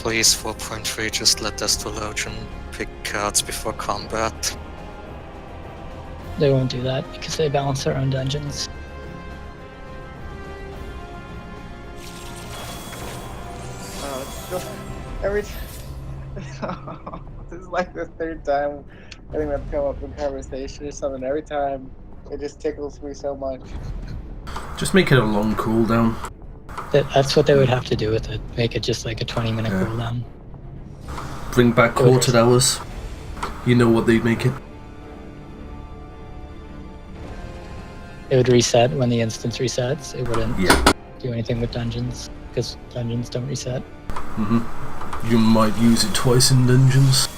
please, 4.3, just let Astrologian pick cards before combat.
They won't do that because they balance their own dungeons.
Every time. This is like the third time I think I've come up in conversation or something. Every time it just tickles me so much.
Just make it a long cooldown.
That's what they would have to do with it. Make it just like a 20-minute
Yeah.
cooldown.
Bring back quartered hours. You know what they'd make it.
It would reset when the instance resets. It wouldn't
Yeah.
do anything with dungeons because dungeons don't reset.
You might use it twice in dungeons.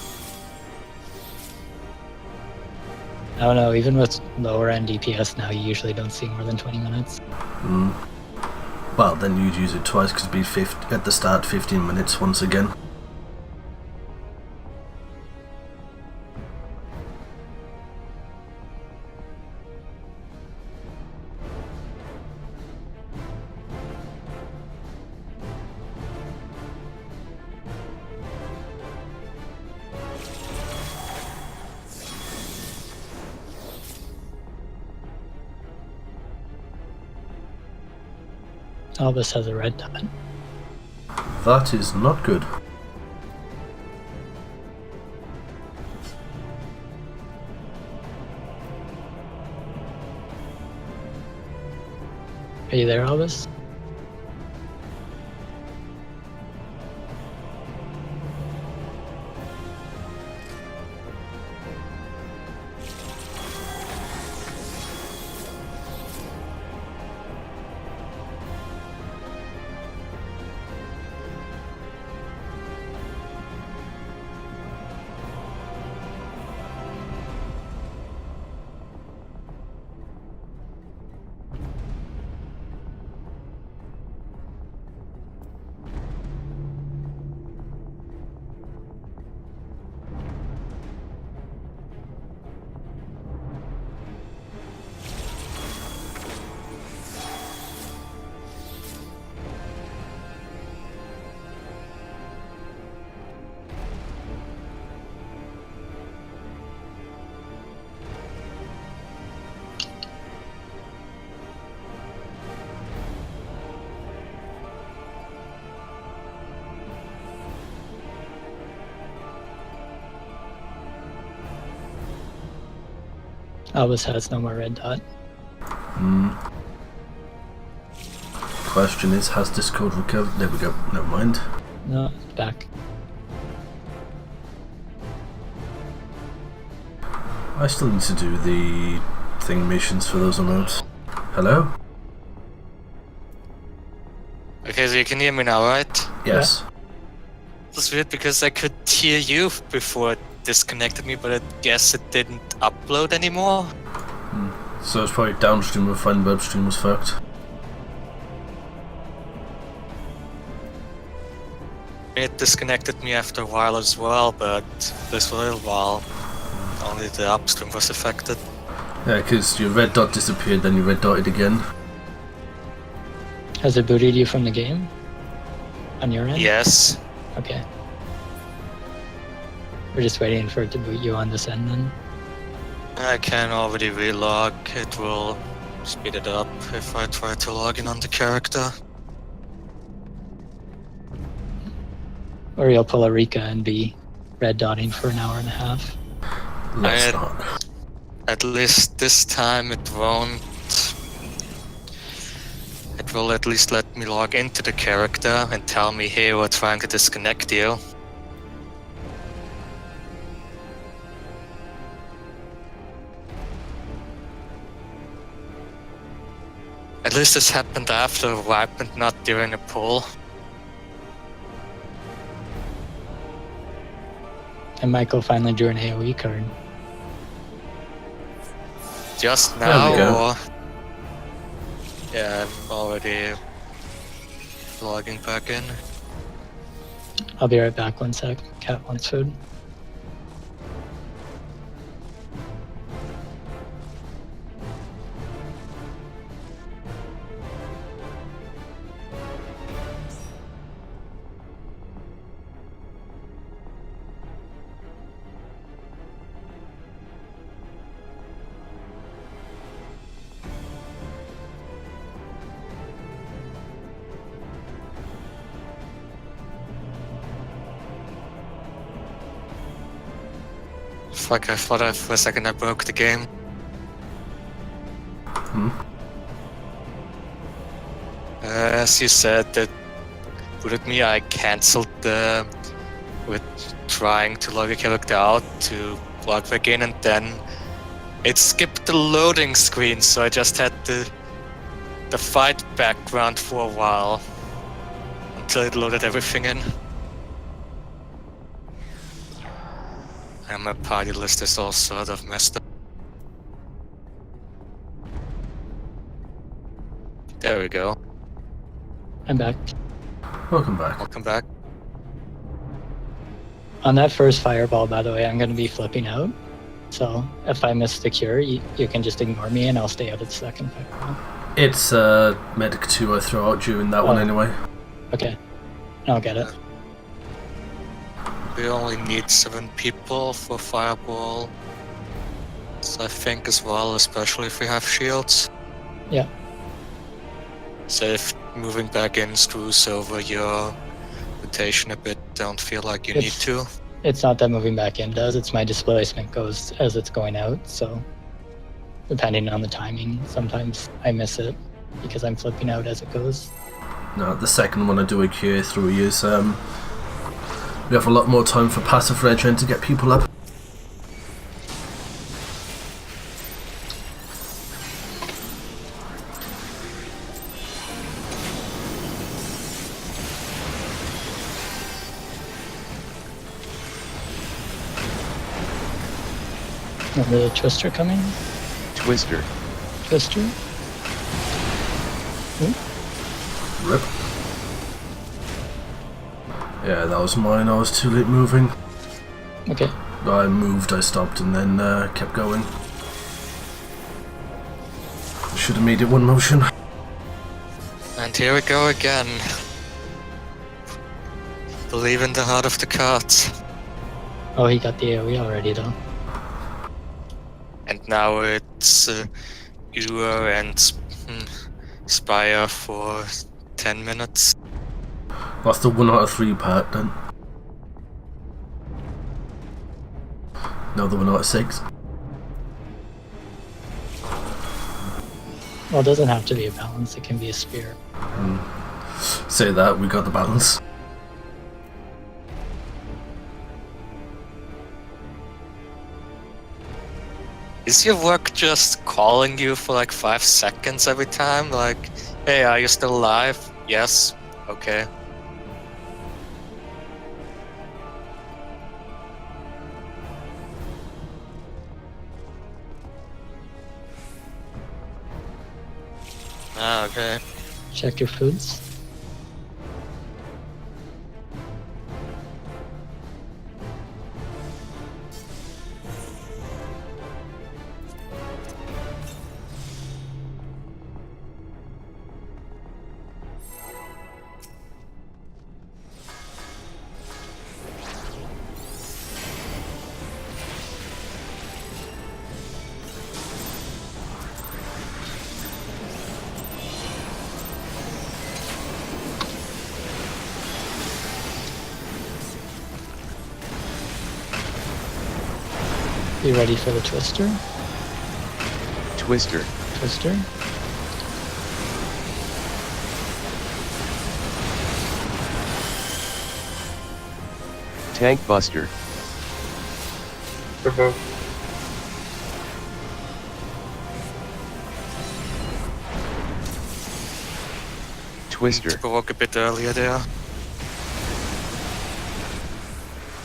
I don't know, even with lower end DPS now, you usually don't see more than 20 minutes.
Well, then you'd use it twice because it'd be at the start 15 minutes once again.
Albus has a red dot.
That is not good.
Are you there, Albus? Albus has no more red dot.
Question is, has Discord recovered? There we go. Never mind.
No, it's back.
I still need to do the thing missions for those emotes. Hello?
Okay, so you can hear me now, right?
Yes.
It's weird because I could hear you before it disconnected me, but I guess it didn't upload anymore.
So it's probably downstream of fine, but upstream was fucked.
It disconnected me after a while as well, but this for a little while. Only the upstream was affected.
Yeah, because your red dot disappeared, then you red dotted again.
Has it booted you from the game? On your end?
Yes.
Okay. We're just waiting for it to boot you on this end then.
I can already relog. It will speed it up if I try to log in on the character.
Or you'll pull a Rika and be red dotting for an hour and a half.
Let's
I-
not.
At least this time it won't. It will at least let me log into the character and tell me, hey, we're trying to disconnect you. At least this happened after a wipe and not during a pull.
And Michael finally drew an AoE card.
Just
There we
now,
go.
or... Yeah, I'm already logging back in.
I'll be right back, 1 sec. Cat wants food.
Fuck, I thought for a second I broke the game. As you said, that with me, I cancelled with trying to log a character out to log back in, and then it skipped the loading screen, so I just had the fight background for a while until it loaded everything in. And my party list is all sort of messed up. There we go.
I'm back.
Welcome back.
Welcome back.
On that first fireball, by the way, I'm going to be flipping out. So if I miss the cure, you can just ignore me and I'll stay out of the second fireball.
It's Medic 2 I throw out during that one anyway.
Okay. I'll get it.
We only need 7 people for fireball. So I think as well, especially if we have shields.
Yeah.
So if moving back in screws over your rotation a bit, don't feel like you need to.
It's not that moving back in does, it's my displacement goes as it's going out, so depending on the timing, sometimes I miss it because I'm flipping out as it goes.
No, the second one I do a cure through is we have a lot more time for passive regen to get people up.
Is the Twister coming?
Twister.
Twister?
Rip. Yeah, that was mine. I was too late moving.
Okay.
I moved, I stopped, and then kept going. Should have made it one motion.
And here we go again. Believe in the heart of the cards.
Oh, he got the AoE already though.
And now it's Ua and Spire for 10 minutes.
That's the 1 out of 3 part then. Now the 1 out of 6.
Well, it doesn't have to be a balance, it can be a spear.
Say that, we got the balance.
Is your work just calling you for like 5 seconds every time? Like, hey, are you still alive? Yes. Okay. Ah, okay.
Check your foods. Be ready for the Twister.
Twister.
Twister.
Tank Buster.
Provoke.
Twister.
To provoke a bit earlier there.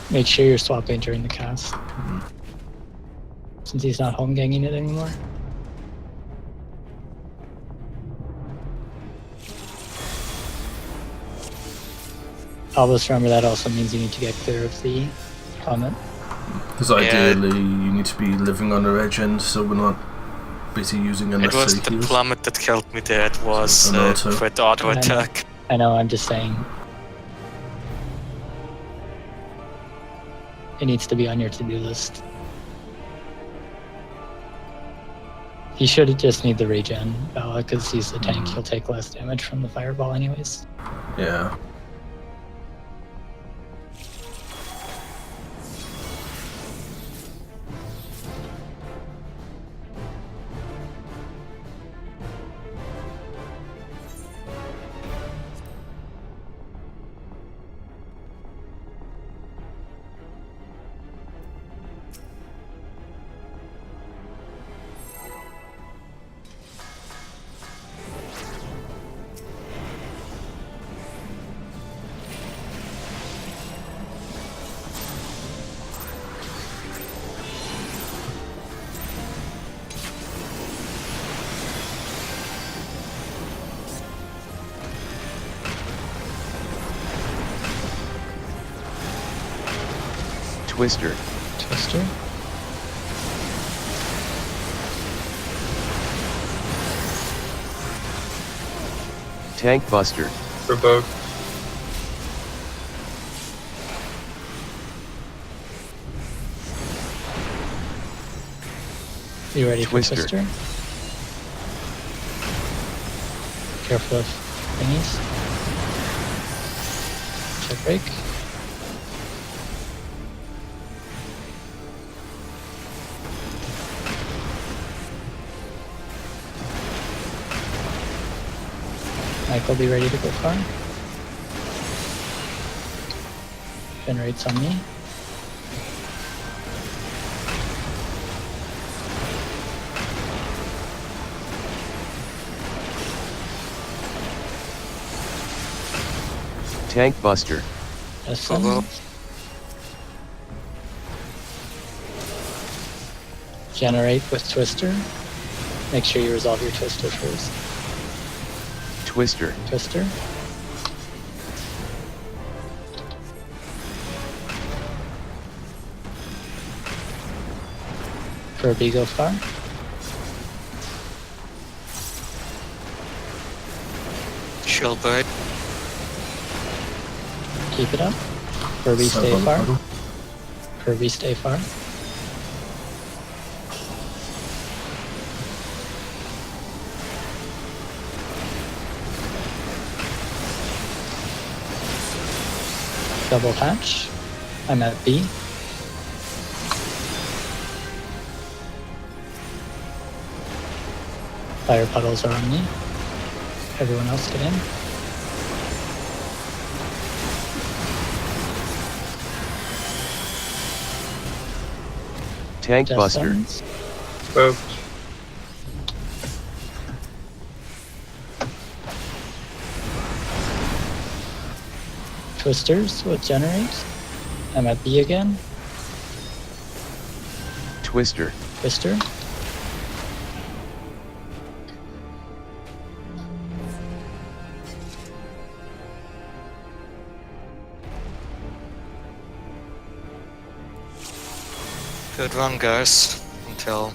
Make sure you're swapping during the cast. Since he's not home ganging it anymore. Always remember that also means you need to get clear of the comet.
Because ideally you need to be living on the edge end so we're not basically using
It
unnecessary
wasn't the
heals.
plummet that killed me there, it was
An auto.
crit auto
I know.
attack.
I know, I'm just saying. It needs to be on your to-do list. He should just need the regen, Bala, because he's the tank. He'll take less damage from the fireball anyways.
Yeah.
Twister.
Twister.
Tank Buster.
Provoke.
Be ready
Twister.
for Twister. Careful of thingies. Check break. Michael, be ready to go far. Generates on me.
Tank Buster.
Justin.
Provoke.
Generate with Twister. Make sure you resolve your Twister first.
Twister.
Twister. Furby, go far.
Shellbird.
Keep it up. Furby,
Step
stay
on the
far.
puddle.
Furby, stay far. Double hatch. I'm at B. Fire puddles are on me. Everyone else get in.
Tank
Just
Buster.
summons.
Smoked.
Twisters with generate. I'm at B again.
Twister.
Twister.
Good run, guys. Until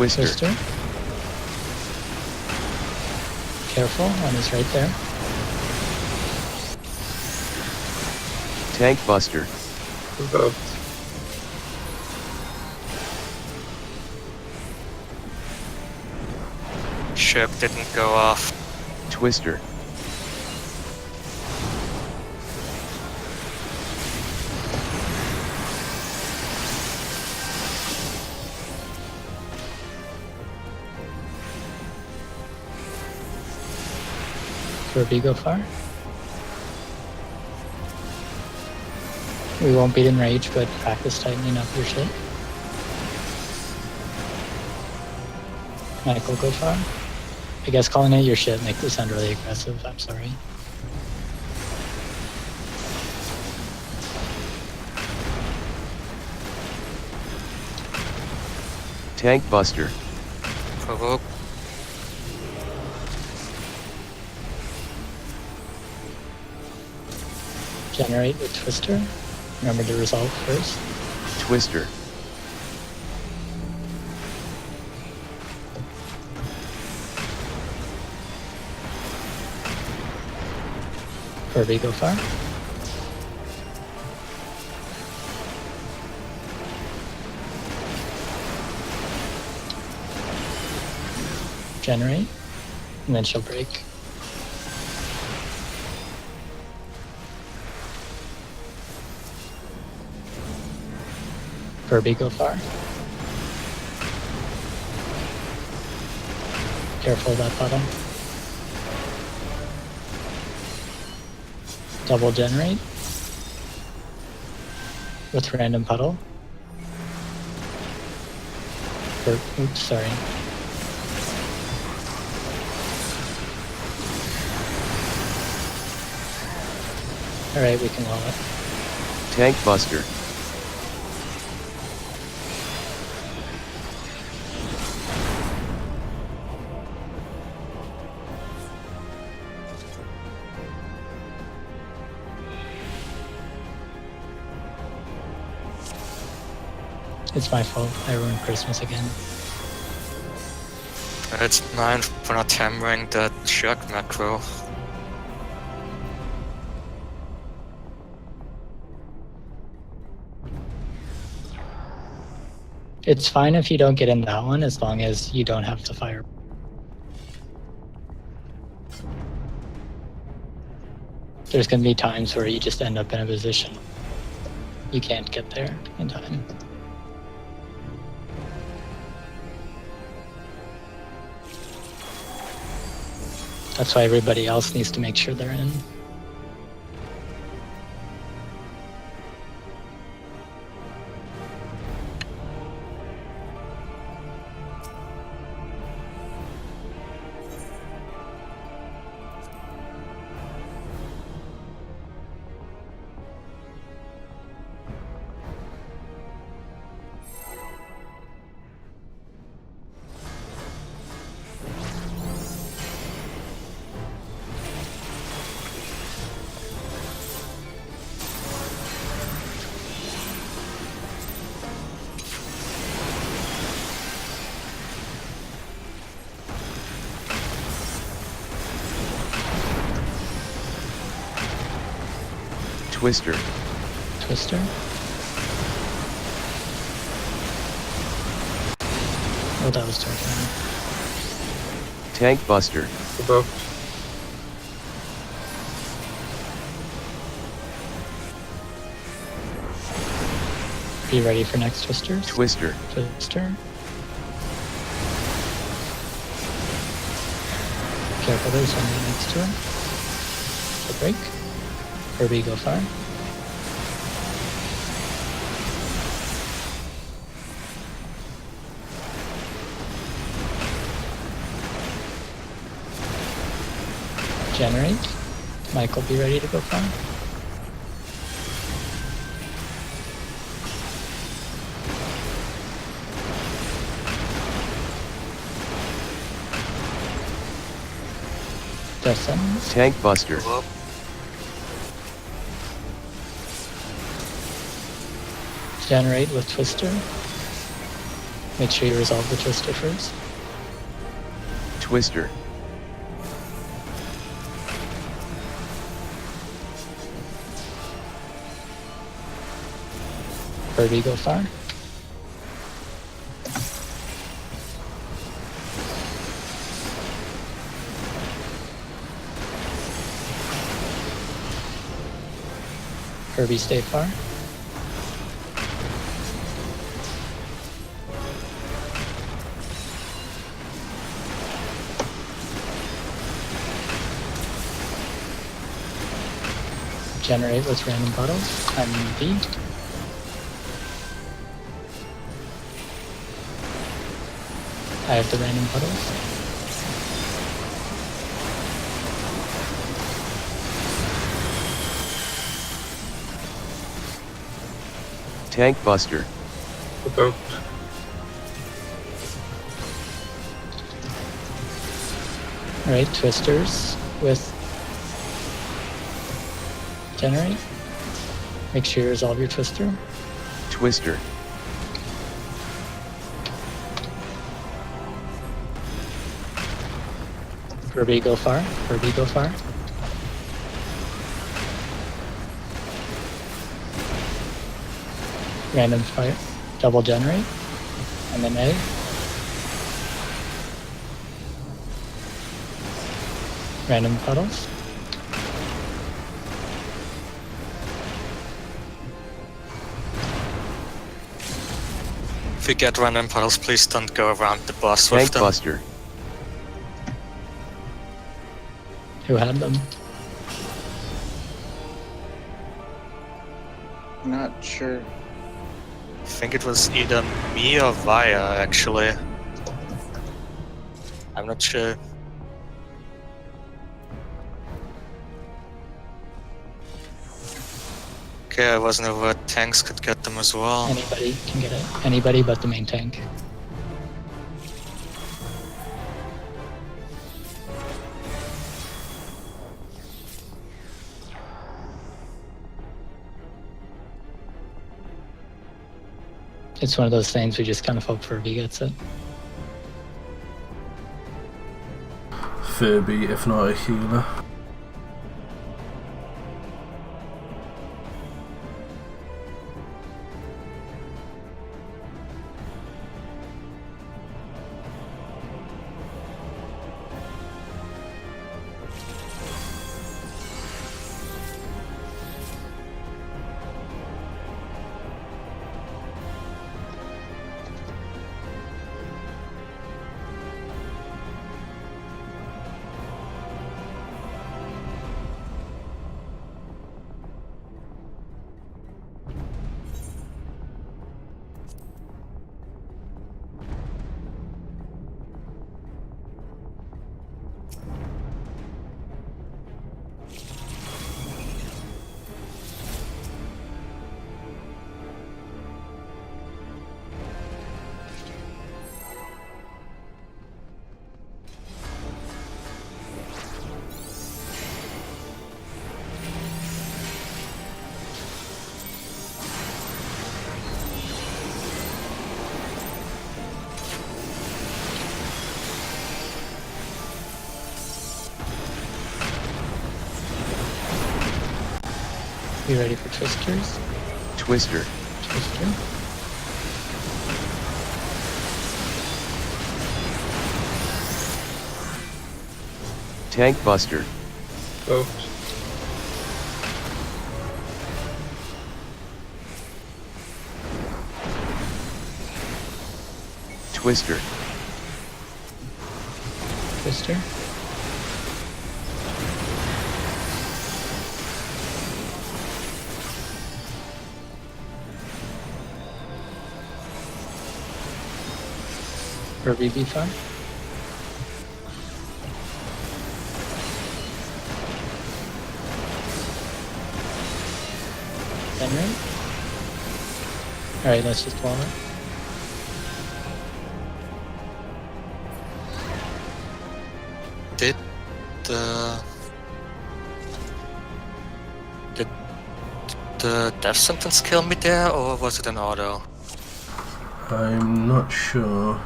Twister.
Twister. Careful, one is right there.
Tank Buster.
Revoked.
Ship didn't go off.
Twister.
Kirby, go far. We won't beat in rage, but practice tightening up your shit. Michael, go far. I guess calling out your shit makes it sound really aggressive. I'm sorry.
Tank Buster.
Provoke.
Generate with Twister. Remember to resolve first.
Twister.
Kirby, go far. Generate, and then she'll break. Kirby, go far. Careful of that bottom. Double generate with random puddle. Oops, sorry. Alright, we can wall it.
Tank Buster.
It's my fault. I ruined Christmas again.
It's mine for not hammering that shock macro.
It's fine if you don't get in that one, as long as you don't have to fire. There's going to be times where you just end up in a position you can't get there in time. That's why everybody else needs to make sure they're in.
Twister.
Twister. Oh, that was turned down.
Tank Buster.
Revoked.
Be ready for next twisters.
Twister.
Twister. Careful, there's somebody next to her. She'll break. Kirby, go far. Generate. Michael, be ready to go far. Death sentence.
Tank Buster.
Provoke.
Generate with Twister. Make sure you resolve the Twister first.
Twister.
Kirby, go far. Kirby, stay far. Generate with random puddles. I'm V. I have the random puddles.
Tank Buster.
About.
Alright, twisters with generate. Make sure you resolve your twister.
Twister.
Kirby, go far. Kirby, go far. Random fire. Double generate. And then A. Random puddles.
If you get random puddles, please don't go around the boss with
Tank
them.
Buster.
Who had them?
Not sure.
I think it was either me or Vaya, actually. I'm not sure. Okay, I wasn't aware tanks could get them as well.
Anybody can get it. Anybody but the main tank. It's one of those things we just kind of hope Furby gets it.
Furby, if not a healer. You ready for twisters?
Twister.
Twister.
Tank Buster.
About.
Twister.
Twister. Furby, be fun. Generate. Alright, let's just wall it.
Did the death sentence kill me there, or was it an auto?
I'm not sure.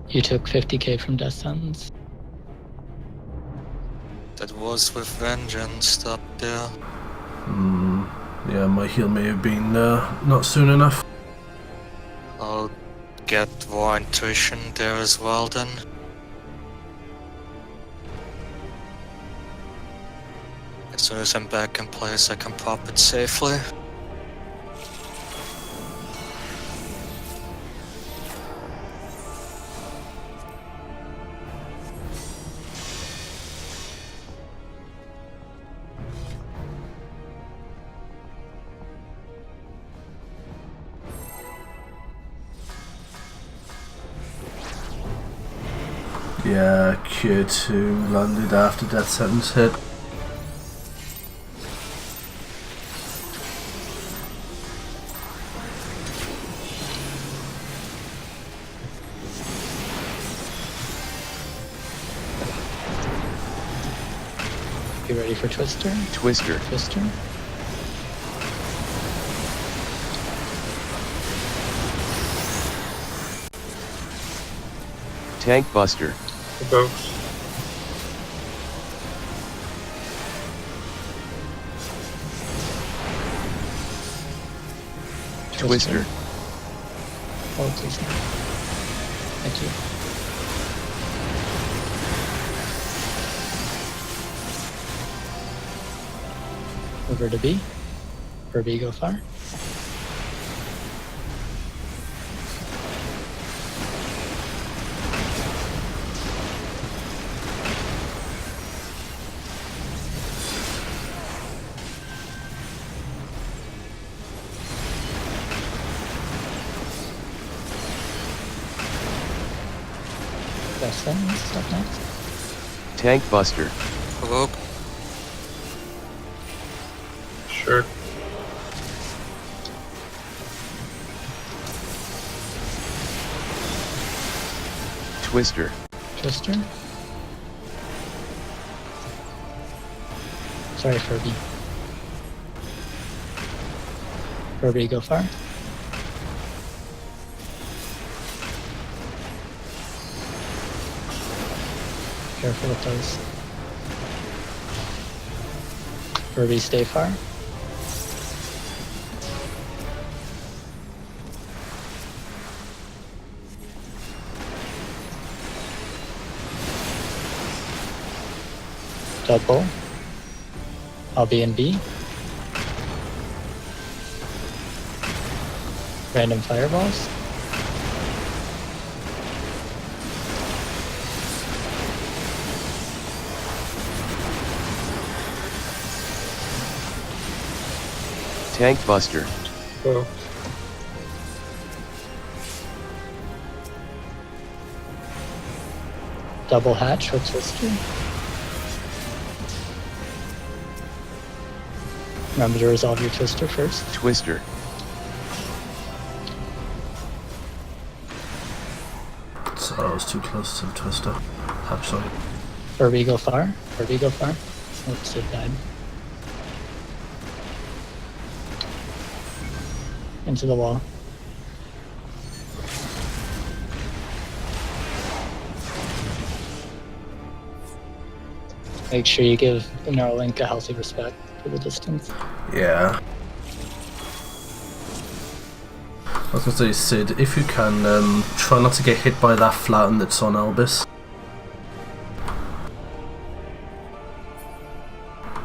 You took 50k from death sentence.
That was with vengeance up there.
Yeah, my heal may have been not soon enough.
I'll get War Intuition there as well then. As soon as I'm back in place, I can pop it safely.
Yeah, Q2 landed after death sentence hit.
Be ready for Twister.
Twister.
Twister.
Tank Buster.
Evokes.
Twister.
Oh, please no. Thank you. Over to B. For B, go far. Best sentence up next.
Tank Buster.
Provoke.
Sure.
Twister.
Twister. Sorry, Furby. Furby, go far. Careful with those. Furby, stay far. Double. I'll be in B. Random fireballs.
Tank Buster.
Evokes.
Double hatch with Twister. Remember to resolve your Twister first.
Twister.
So I was too close to the Twister. Hatch, sorry.
Furby, go far. Furby, go far. Oops, it died. Into the wall. Make sure you give the Neuralink a healthy respect for the distance.
Yeah. I was gonna say, Sid, if you can, try not to get hit by that flatten that's on Albus.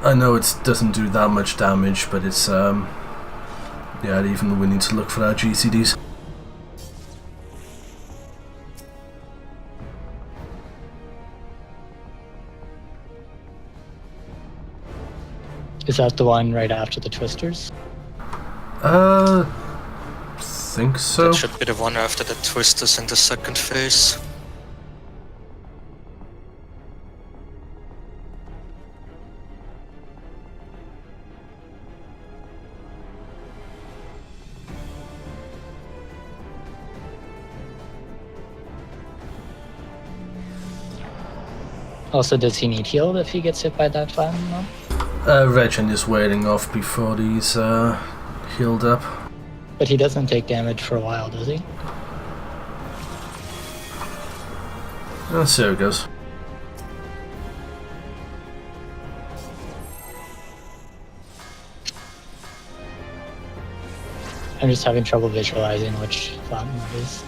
I know it doesn't do that much damage, but it's, yeah, even we need to look for our GCDs.
Is that the one right after the Twisters?
Think so.
That should be the one after the Twisters in the second phase.
Also, does he need healed if he gets hit by that flatten mob?
Regin is wearing off before he's healed up.
But he doesn't take damage for a while, does he?
Let's see how it goes.
I'm just having trouble visualizing which flat mode is.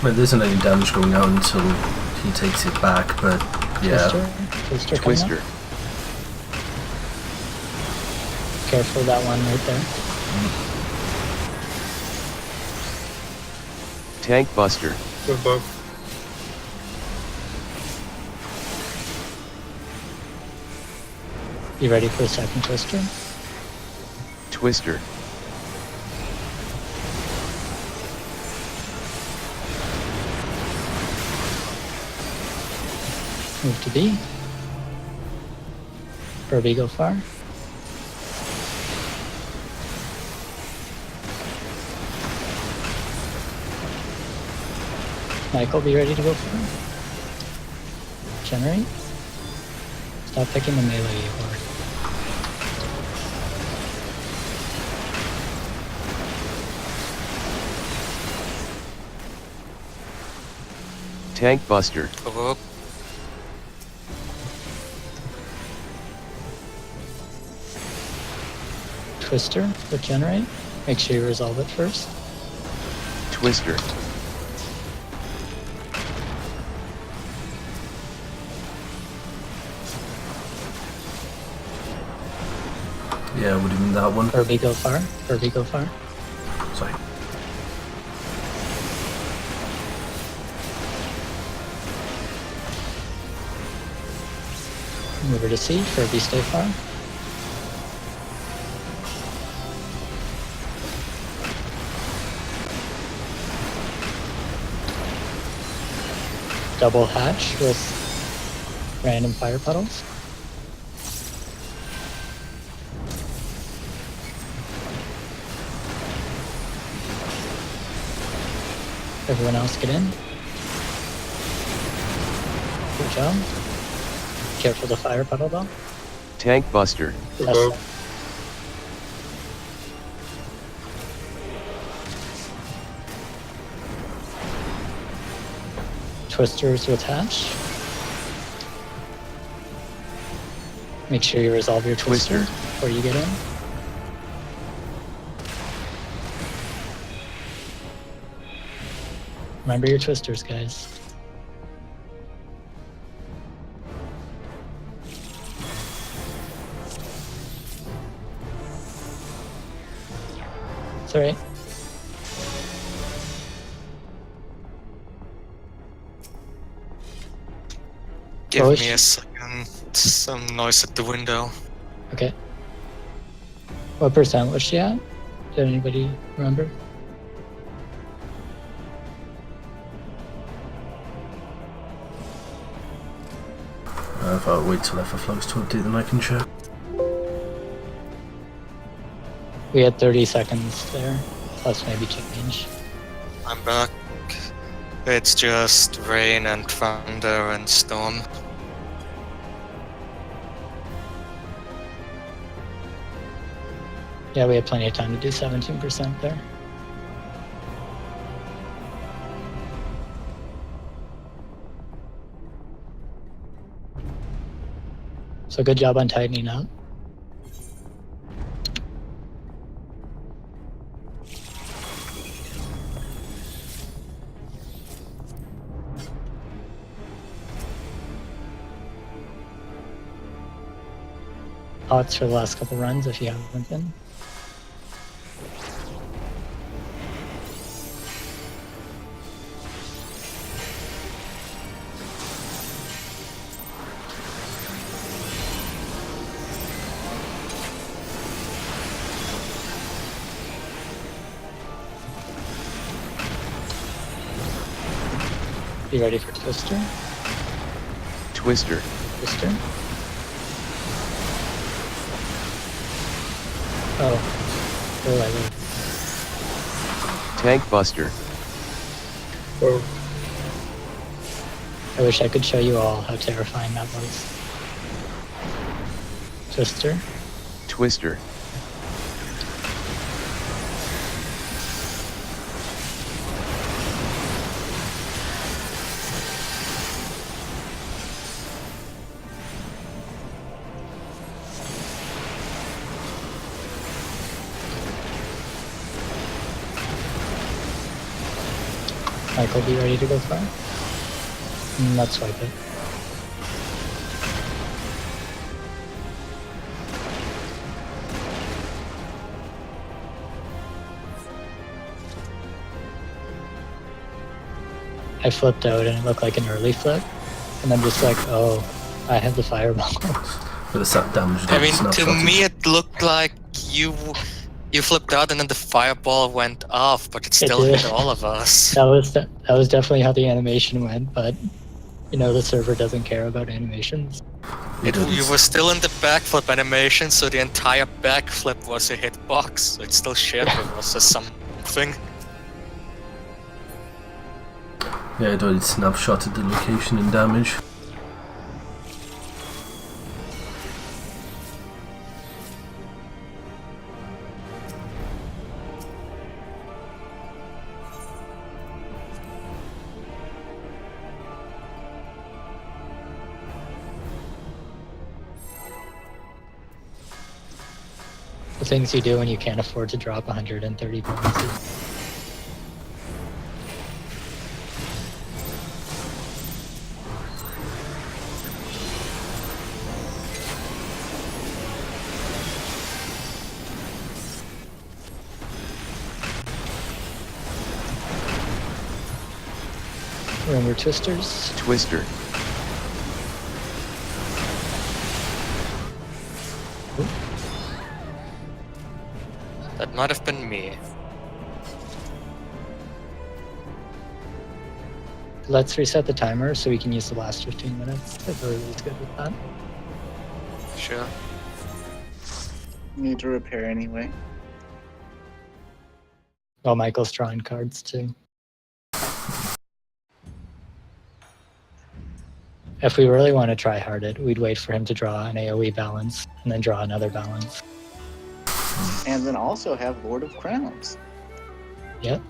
Well, there isn't any damage going out until he takes it back, but yeah.
Twister coming up.
Twister.
Careful that one right there.
Tank Buster.
Good both.
You ready for a second Twister?
Twister.
Move to B. Furby, go far. Michael, be ready to go far. Generate. Stop picking the melee board.
Tank Buster.
Provoke.
Twister with generate. Make sure you resolve it first.
Twister.
Yeah, would have been that one.
Furby, go far. Furby, go far.
Sorry.
Move her to C. Furby, stay far. Double hatch with random fire puddles. Everyone else get in. Good job. Careful the fire puddle though.
Tank Buster.
Good
That's
both.
Twisters with hatch. Make sure you resolve your twister
Twister.
before you get in. Remember your twisters, guys. It's alright.
Give
Oh,
me
sh-
a second. Some noise at the window.
Okay. What percent was she at? Did anybody remember?
If I wait till FFlux to update, then I can check.
We had 30 seconds there, plus maybe change.
I'm back. It's just rain and thunder and storm.
Yeah, we had plenty of time to do 17% there. So good job on tightening up. Thoughts for the last couple runs if you haven't been. Be ready for Twister.
Twister.
Twister. Oh. Go lightly.
Tank Buster.
Both.
I wish I could show you all how terrifying that was. Twister.
Twister.
Michael, be ready to go far. Let's swipe it. I flipped out and it looked like an early flip. And I'm just like, oh, I have the fireball.
But it's that damage.
I mean, to
snapshotted.
me it looked like you flipped out and then the fireball went off, but it still
did.
hit all of us.
That was definitely how the animation went, but you know the server doesn't care about animations.
You were still in the backflip animation, so the entire backflip was a hitbox. So it still shared with us as something.
Yeah, it already snapshotted the location and damage.
The things you do when you can't afford to drop 130 bonuses. Remember twisters?
Twister.
That might have been me.
Let's reset the timer so we can use the last 15 minutes. If everybody's good with that.
Sure.
Need to repair anyway.
Oh, Michael's drawing cards too. If we really want to try hard it, we'd wait for him to draw an AoE balance and then draw another balance.
And then also have Lord of Crowns.
Yep.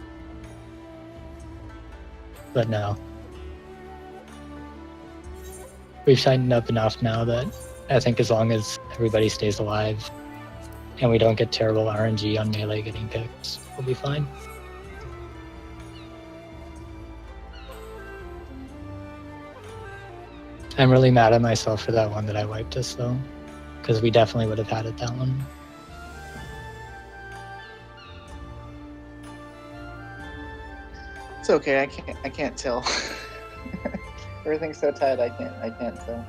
But no. We've tightened up enough now that I think as long as everybody stays alive and we don't get terrible RNG on melee getting picked, we'll be fine. I'm really mad at myself for that one that I wiped us though, because we definitely would have had it that one.
It's okay. I can't tell. Everything's so tight. I can't tell.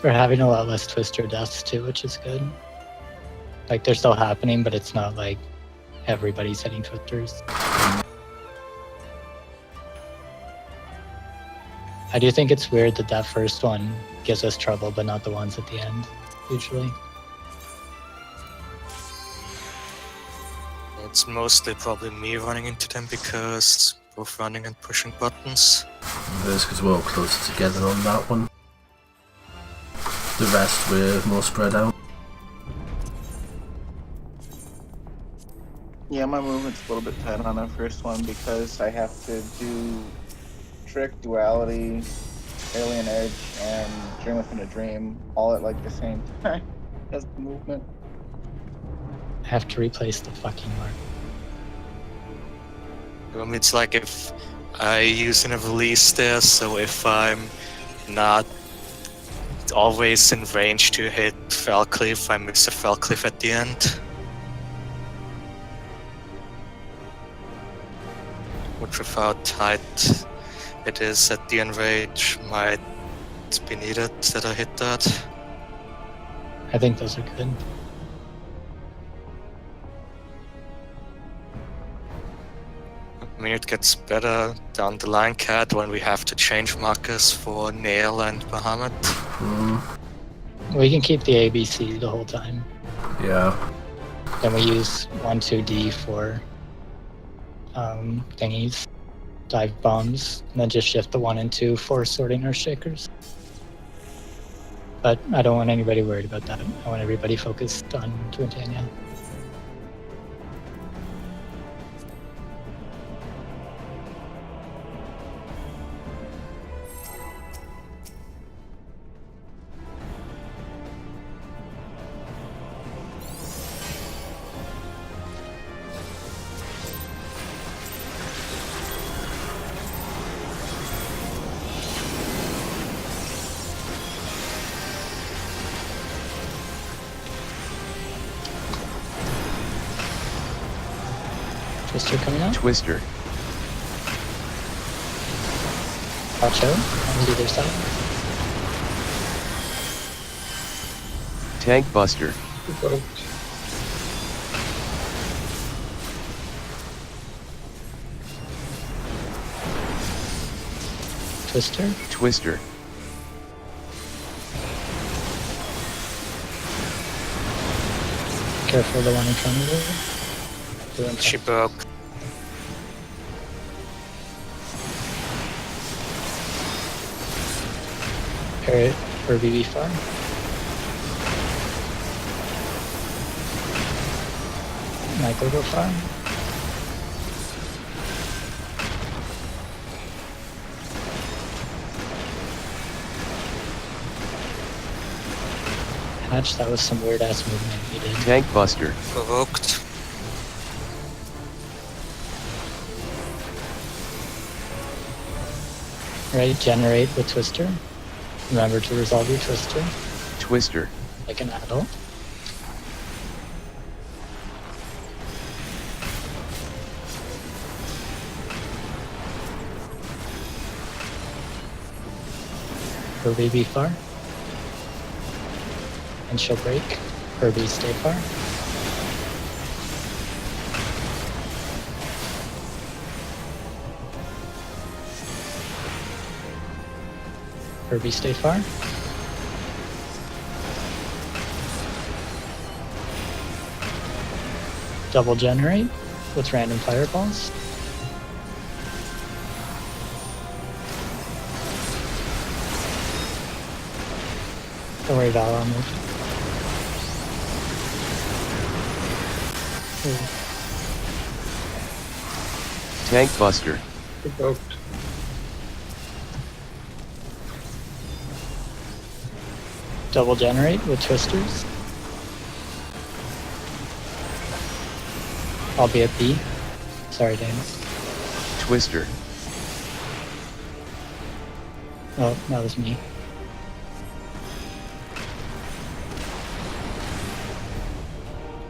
We're having a lot less twister deaths too, which is good. Like they're still happening, but it's not like everybody's hitting twisters. I do think it's weird that that first one gives us trouble, but not the ones at the end, usually.
It's mostly probably me running into them because both running and pushing buttons.
That's because we're all closer together on that one. The rest we're more spread out.
Yeah, my movement's a little bit tight on that first one because I have to do Trick, Duality, Alien Edge, and Dream Within a Dream all at like the same time as the movement.
I have to replace the fucking mark.
It's like if I use an release there, so if I'm not always in range to hit Fellcliff, I miss a Fellcliff at the end. Which with how tight it is at the end range might be needed that I hit that.
I think those are good.
I mean, it gets better down the line, Cat, when we have to change markers for Nail and Bahamut.
We can keep the ABC the whole time.
Yeah.
Then we use 1, 2D for thingies, dive bombs, and then just shift the 1 and 2 for sorting our shakers. But I don't want anybody worried about that. I want everybody focused on Twintania. Twister coming out.
Twister,
Watch out on either side.
Tank Buster,
Revoked.
Twister.
Twister,
Careful of the one in front of you. Doing
She
tough.
broke.
Parrot for BB farm. Michael go farm. Hatch, that was some weird ass movement you did.
Tank Buster,
Provoked.
Right, generate with Twister. Remember to resolve your Twister
Twister,
like an adult. Herbie be far. And she'll break. Herbie stay far. Herbie stay far. Double generate with random fireballs. Don't worry, Val, I'll move. Ooh.
Tank Buster,
Revoked.
Double generate with twisters. I'll be at B. Sorry, Dan.
Twister,
Oh, that was me.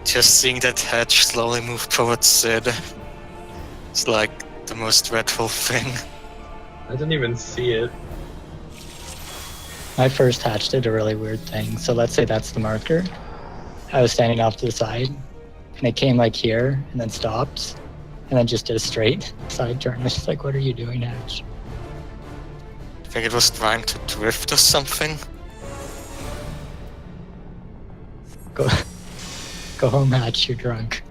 Just seeing that hedge slowly move towards Sid. It's like the most dreadful thing.
I didn't even see it.
I first hatch did a really weird thing. So let's say that's the marker. I was standing off to the side, and it came like here, and then stopped, and then just did a straight side turn. It's just like, what are you doing, Hatch?
I think it was trying to drift or something.
Go, go home, Hatch. You're drunk.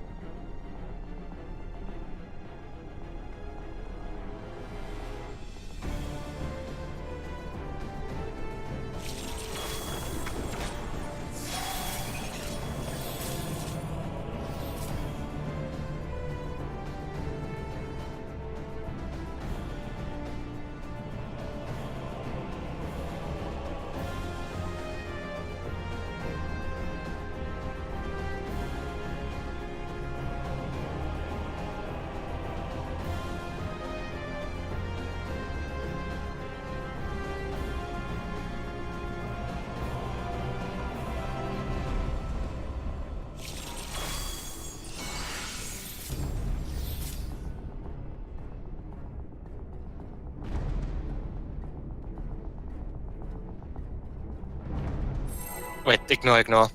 Wait, ignore.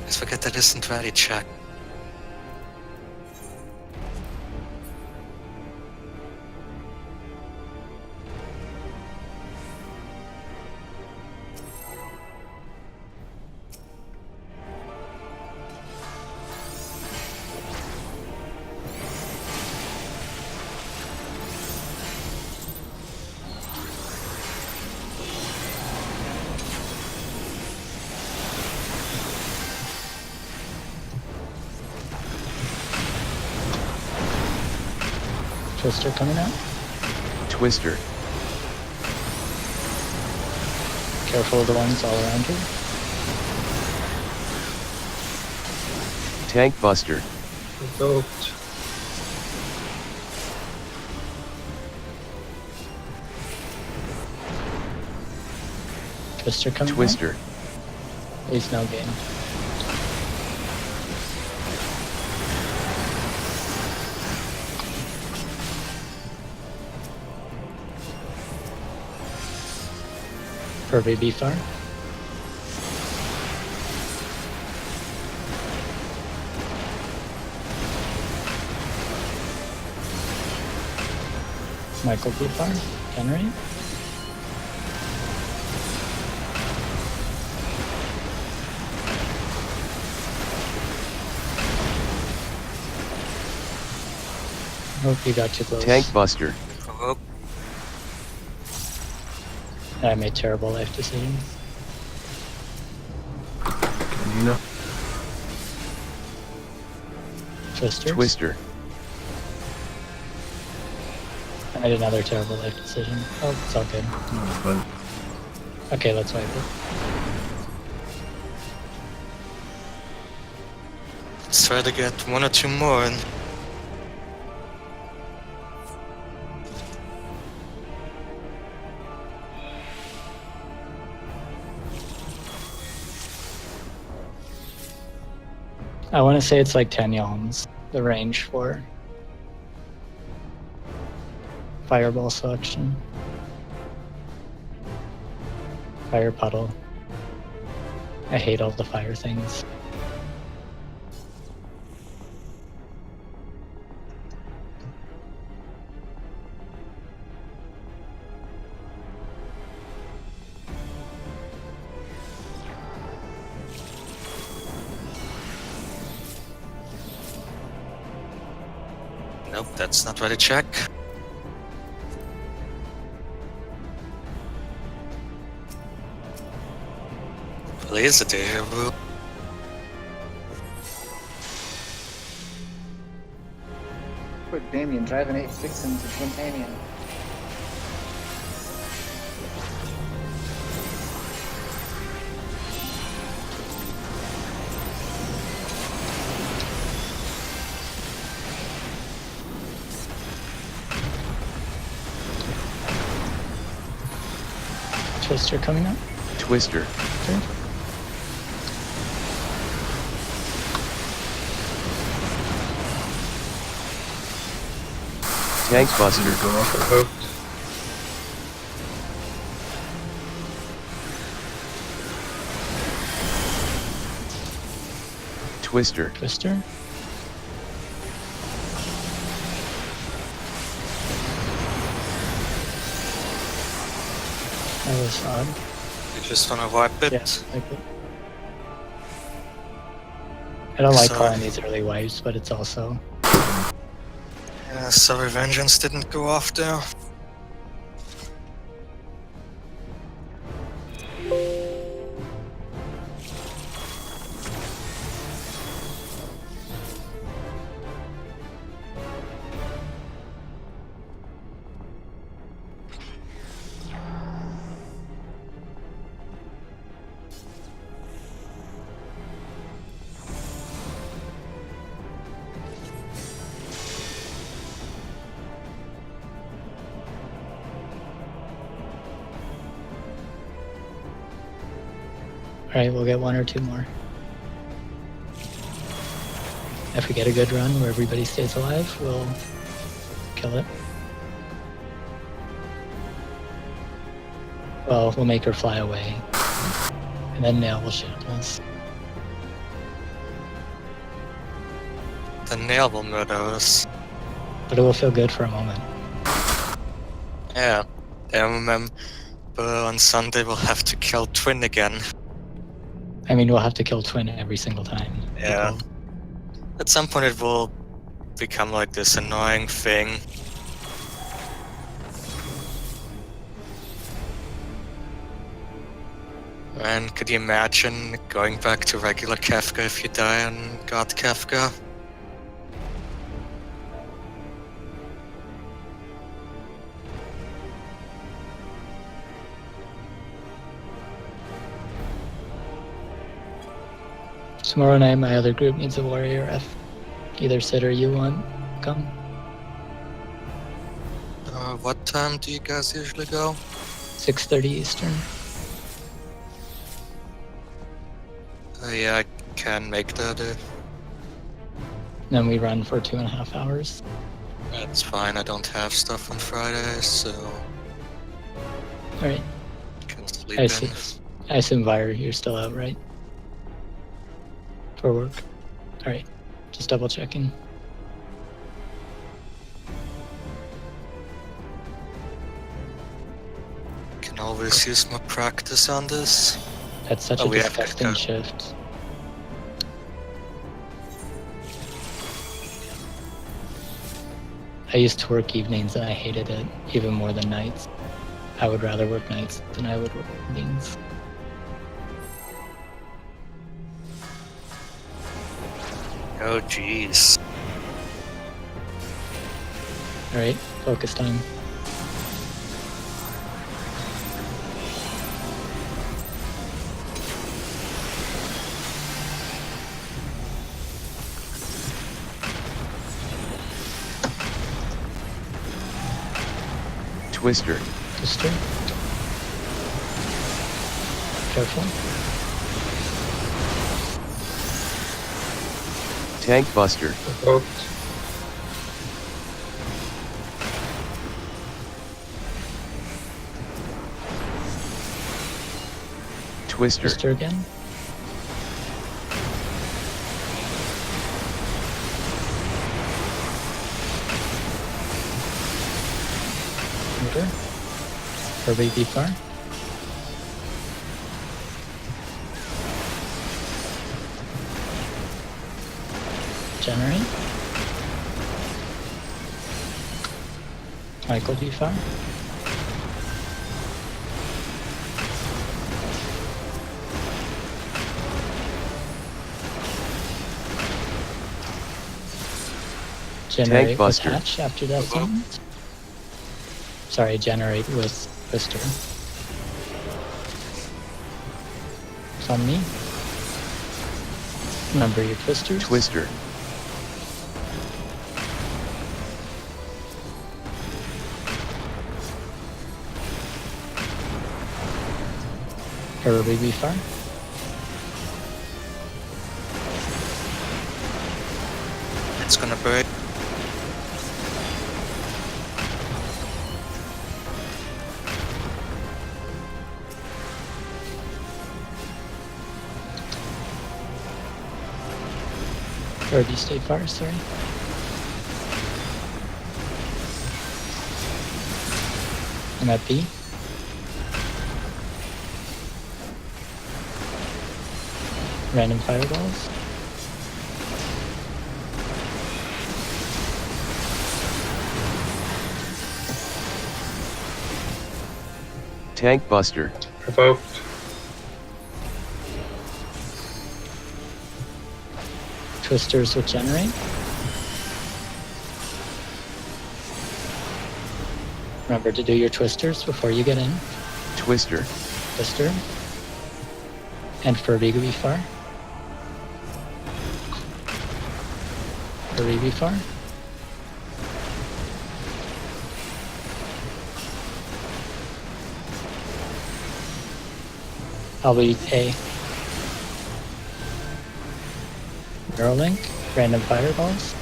Let's forget that isn't ready, check.
Twister coming out.
Twister,
Careful of the ones all around you.
Tank Buster,
Revoked.
Twister coming out.
Twister,
He's no gain. For VB far. Michael B far. Generate. Hope you got too close.
Tank Buster.
Provoke.
I made terrible life decisions.
Nina.
Twisters.
Twister.
I made another terrible life decision. Oh, it's all good.
Oh, but
Okay, let's wipe it.
Let's try to get 1 or 2 more in.
I want to say it's like 10 yalms, the range for fireball selection. Fire puddle. I hate all the fire things.
Nope, that's not ready check. Please, a deja vu.
Quick, Damien, drive an 8-6 into Twintanian.
Twister coming up.
Twister.
Okay.
Tank Buster.
Provoked.
Twister.
Twister. That was odd.
You just wanna wipe it?
Yeah, like it. I don't like
Sorry.
calling these early wipes, but it's also
Yeah, sorry, Vengeance didn't go off there.
Alright, we'll get 1 or 2 more. If we get a good run where everybody stays alive, we'll kill it. Well, we'll make her fly away. And then Nail will shield us.
The nail will murder us.
But it will feel good for a moment.
Yeah. Then remember on Sunday we'll have to kill Twin again.
I mean, we'll have to kill Twin every single time.
Yeah.
People-
At some point it will become like this annoying thing. And could you imagine going back to regular Kafka if you die on God Kafka?
Tomorrow night, my other group needs a warrior. If either Sid or you want, come.
What time do you guys usually go?
6:30 Eastern.
Yeah, I can make that.
Then we run for 2.5 hours.
That's fine. I don't have stuff on Friday, so
Alright.
can sleep
I
in.
assume Vire, you're still out, right? For work. Alright. Just double checking.
Can always use my practice on this.
That's such
Oh,
a
we have to
disgusting
go.
shift. I used to work evenings and I hated it even more than nights. I would rather work nights than I would work evenings.
Oh, jeez.
Alright, focus time.
Twister.
Twister. Careful.
Tank Buster.
Provoked.
Twister.
Twister again. Motor. Or baby far. Generate. Michael B far. Generate with
Buster.
hatch after that sentence. Sorry, generate with Twister. It's on me. Remember your twisters.
Twister.
Or baby far.
It's gonna break.
Or do you stay far? Sorry. I'm at B. Random fireballs.
Tank Buster.
Provoked.
Twisters with generate. Remember to do your twisters before you get in.
Twister.
Twister. And Furby be far. Furby be far. I'll be A. Neuralink. Random fireballs.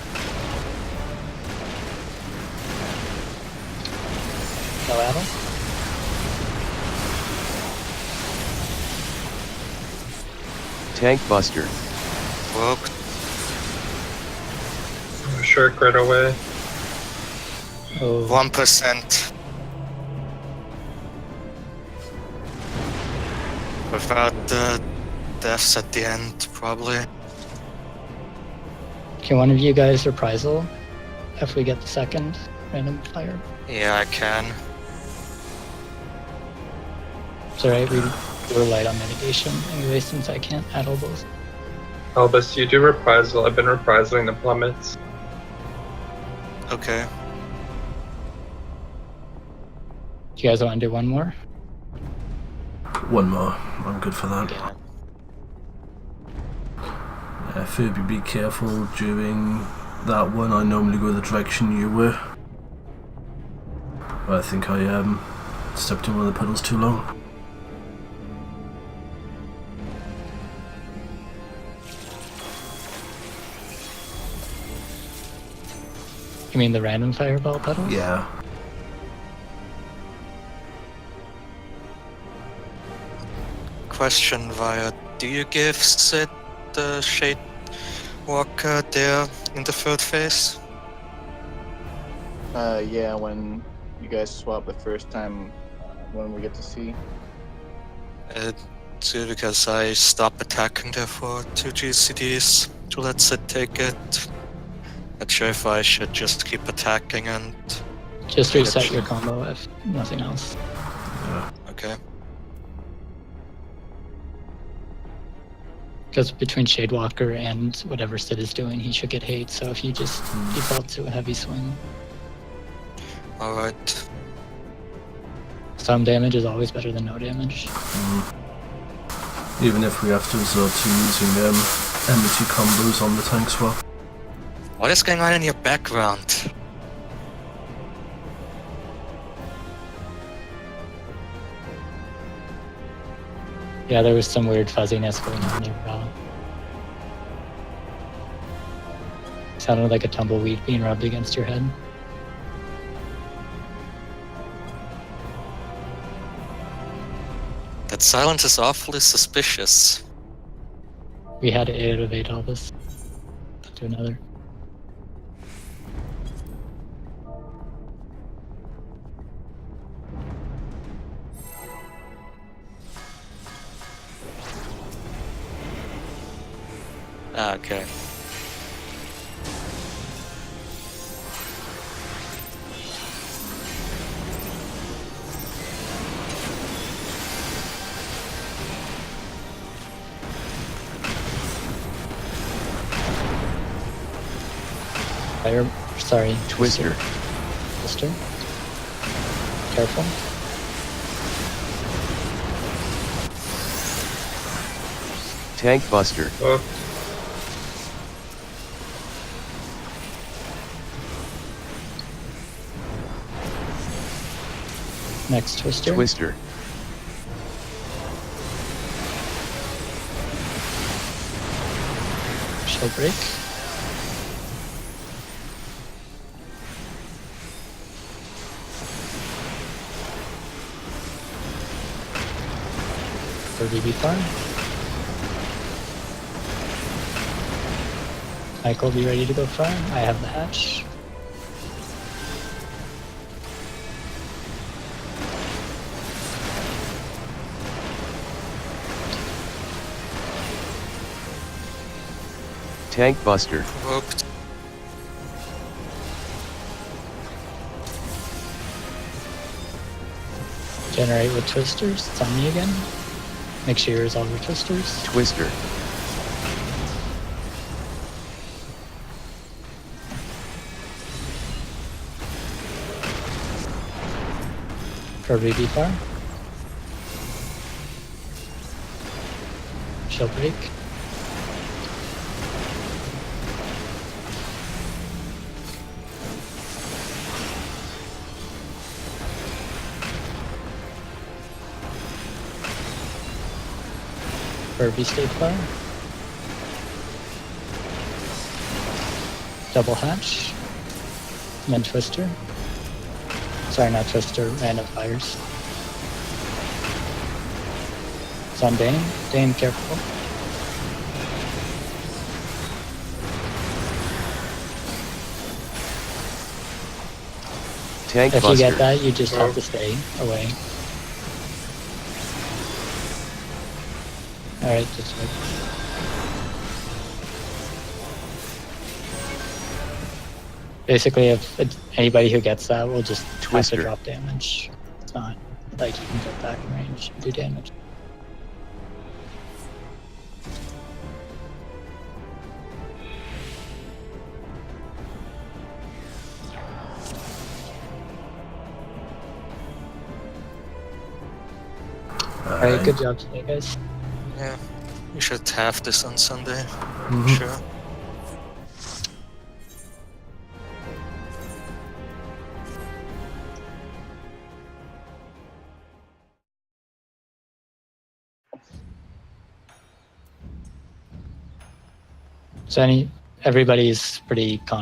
No battle.
Tank Buster.
Woke.
Shirk right away.
Oh,
1%. Without the deaths at the end, probably.
can one of you guys reprisal if we get the second random fire?
Yeah, I can.
It's alright, we were light on mitigation anyway since I can't add all those.
Albus, you do reprisal. I've been reprisaling the plummets.
Okay.
Do you guys want to do one more?
One more. I'm good for that.
Yeah.
Phoebe, be careful during that one. I normally go the direction you were. But I think I stepped in one of the puddles too long.
You mean the random fireball petals?
Yeah.
Question, Via. Do you give Sid the Shade Walker there in the third phase?
Yeah, when you guys swap the first time, when we get to see.
Too, because I stop attacking there for 2 GCDs to let Sid take it. Not sure if I should just keep attacking and...
Just reset your combo if nothing else.
Okay.
Because between Shadewalker and whatever Sid is doing, he should get hate. So if you just default to a heavy swing,
Alright.
some damage is always better than no damage.
Even if we have to resort to using enmity combos on the tank swap.
What is going on in your background?
Yeah, there was some weird fuzziness going on there, bro. Sounded like a tumbleweed being rubbed against your head.
That silence is awfully suspicious.
We had to elevate all this to another.
Ah, okay.
Fire, sorry,
Twister.
Twister. Careful.
Tank Buster.
Oh,
Next Twister.
Twister.
Shield break. For VB farm. Michael, be ready to go farm. I have the hatch.
Tank Buster.
Provoked.
Generate with twisters. It's on me again. Make sure you resolve your twisters.
Twister.
For VB farm. Shield break. Furby stapler. Double hatch. And then twister. Sorry, not twister, random fires. It's on Dane. Dane, careful.
Tank
If
Buster.
you get that, you just have to stay away. Alright, just wait. Basically, if anybody who gets that will just have
Twister.
to drop damage. It's not like you can get back in range and do damage. Alright, good job today, guys.
Yeah. We should have this on Sunday.
Mhm.
Sure.
So everybody's pretty confident.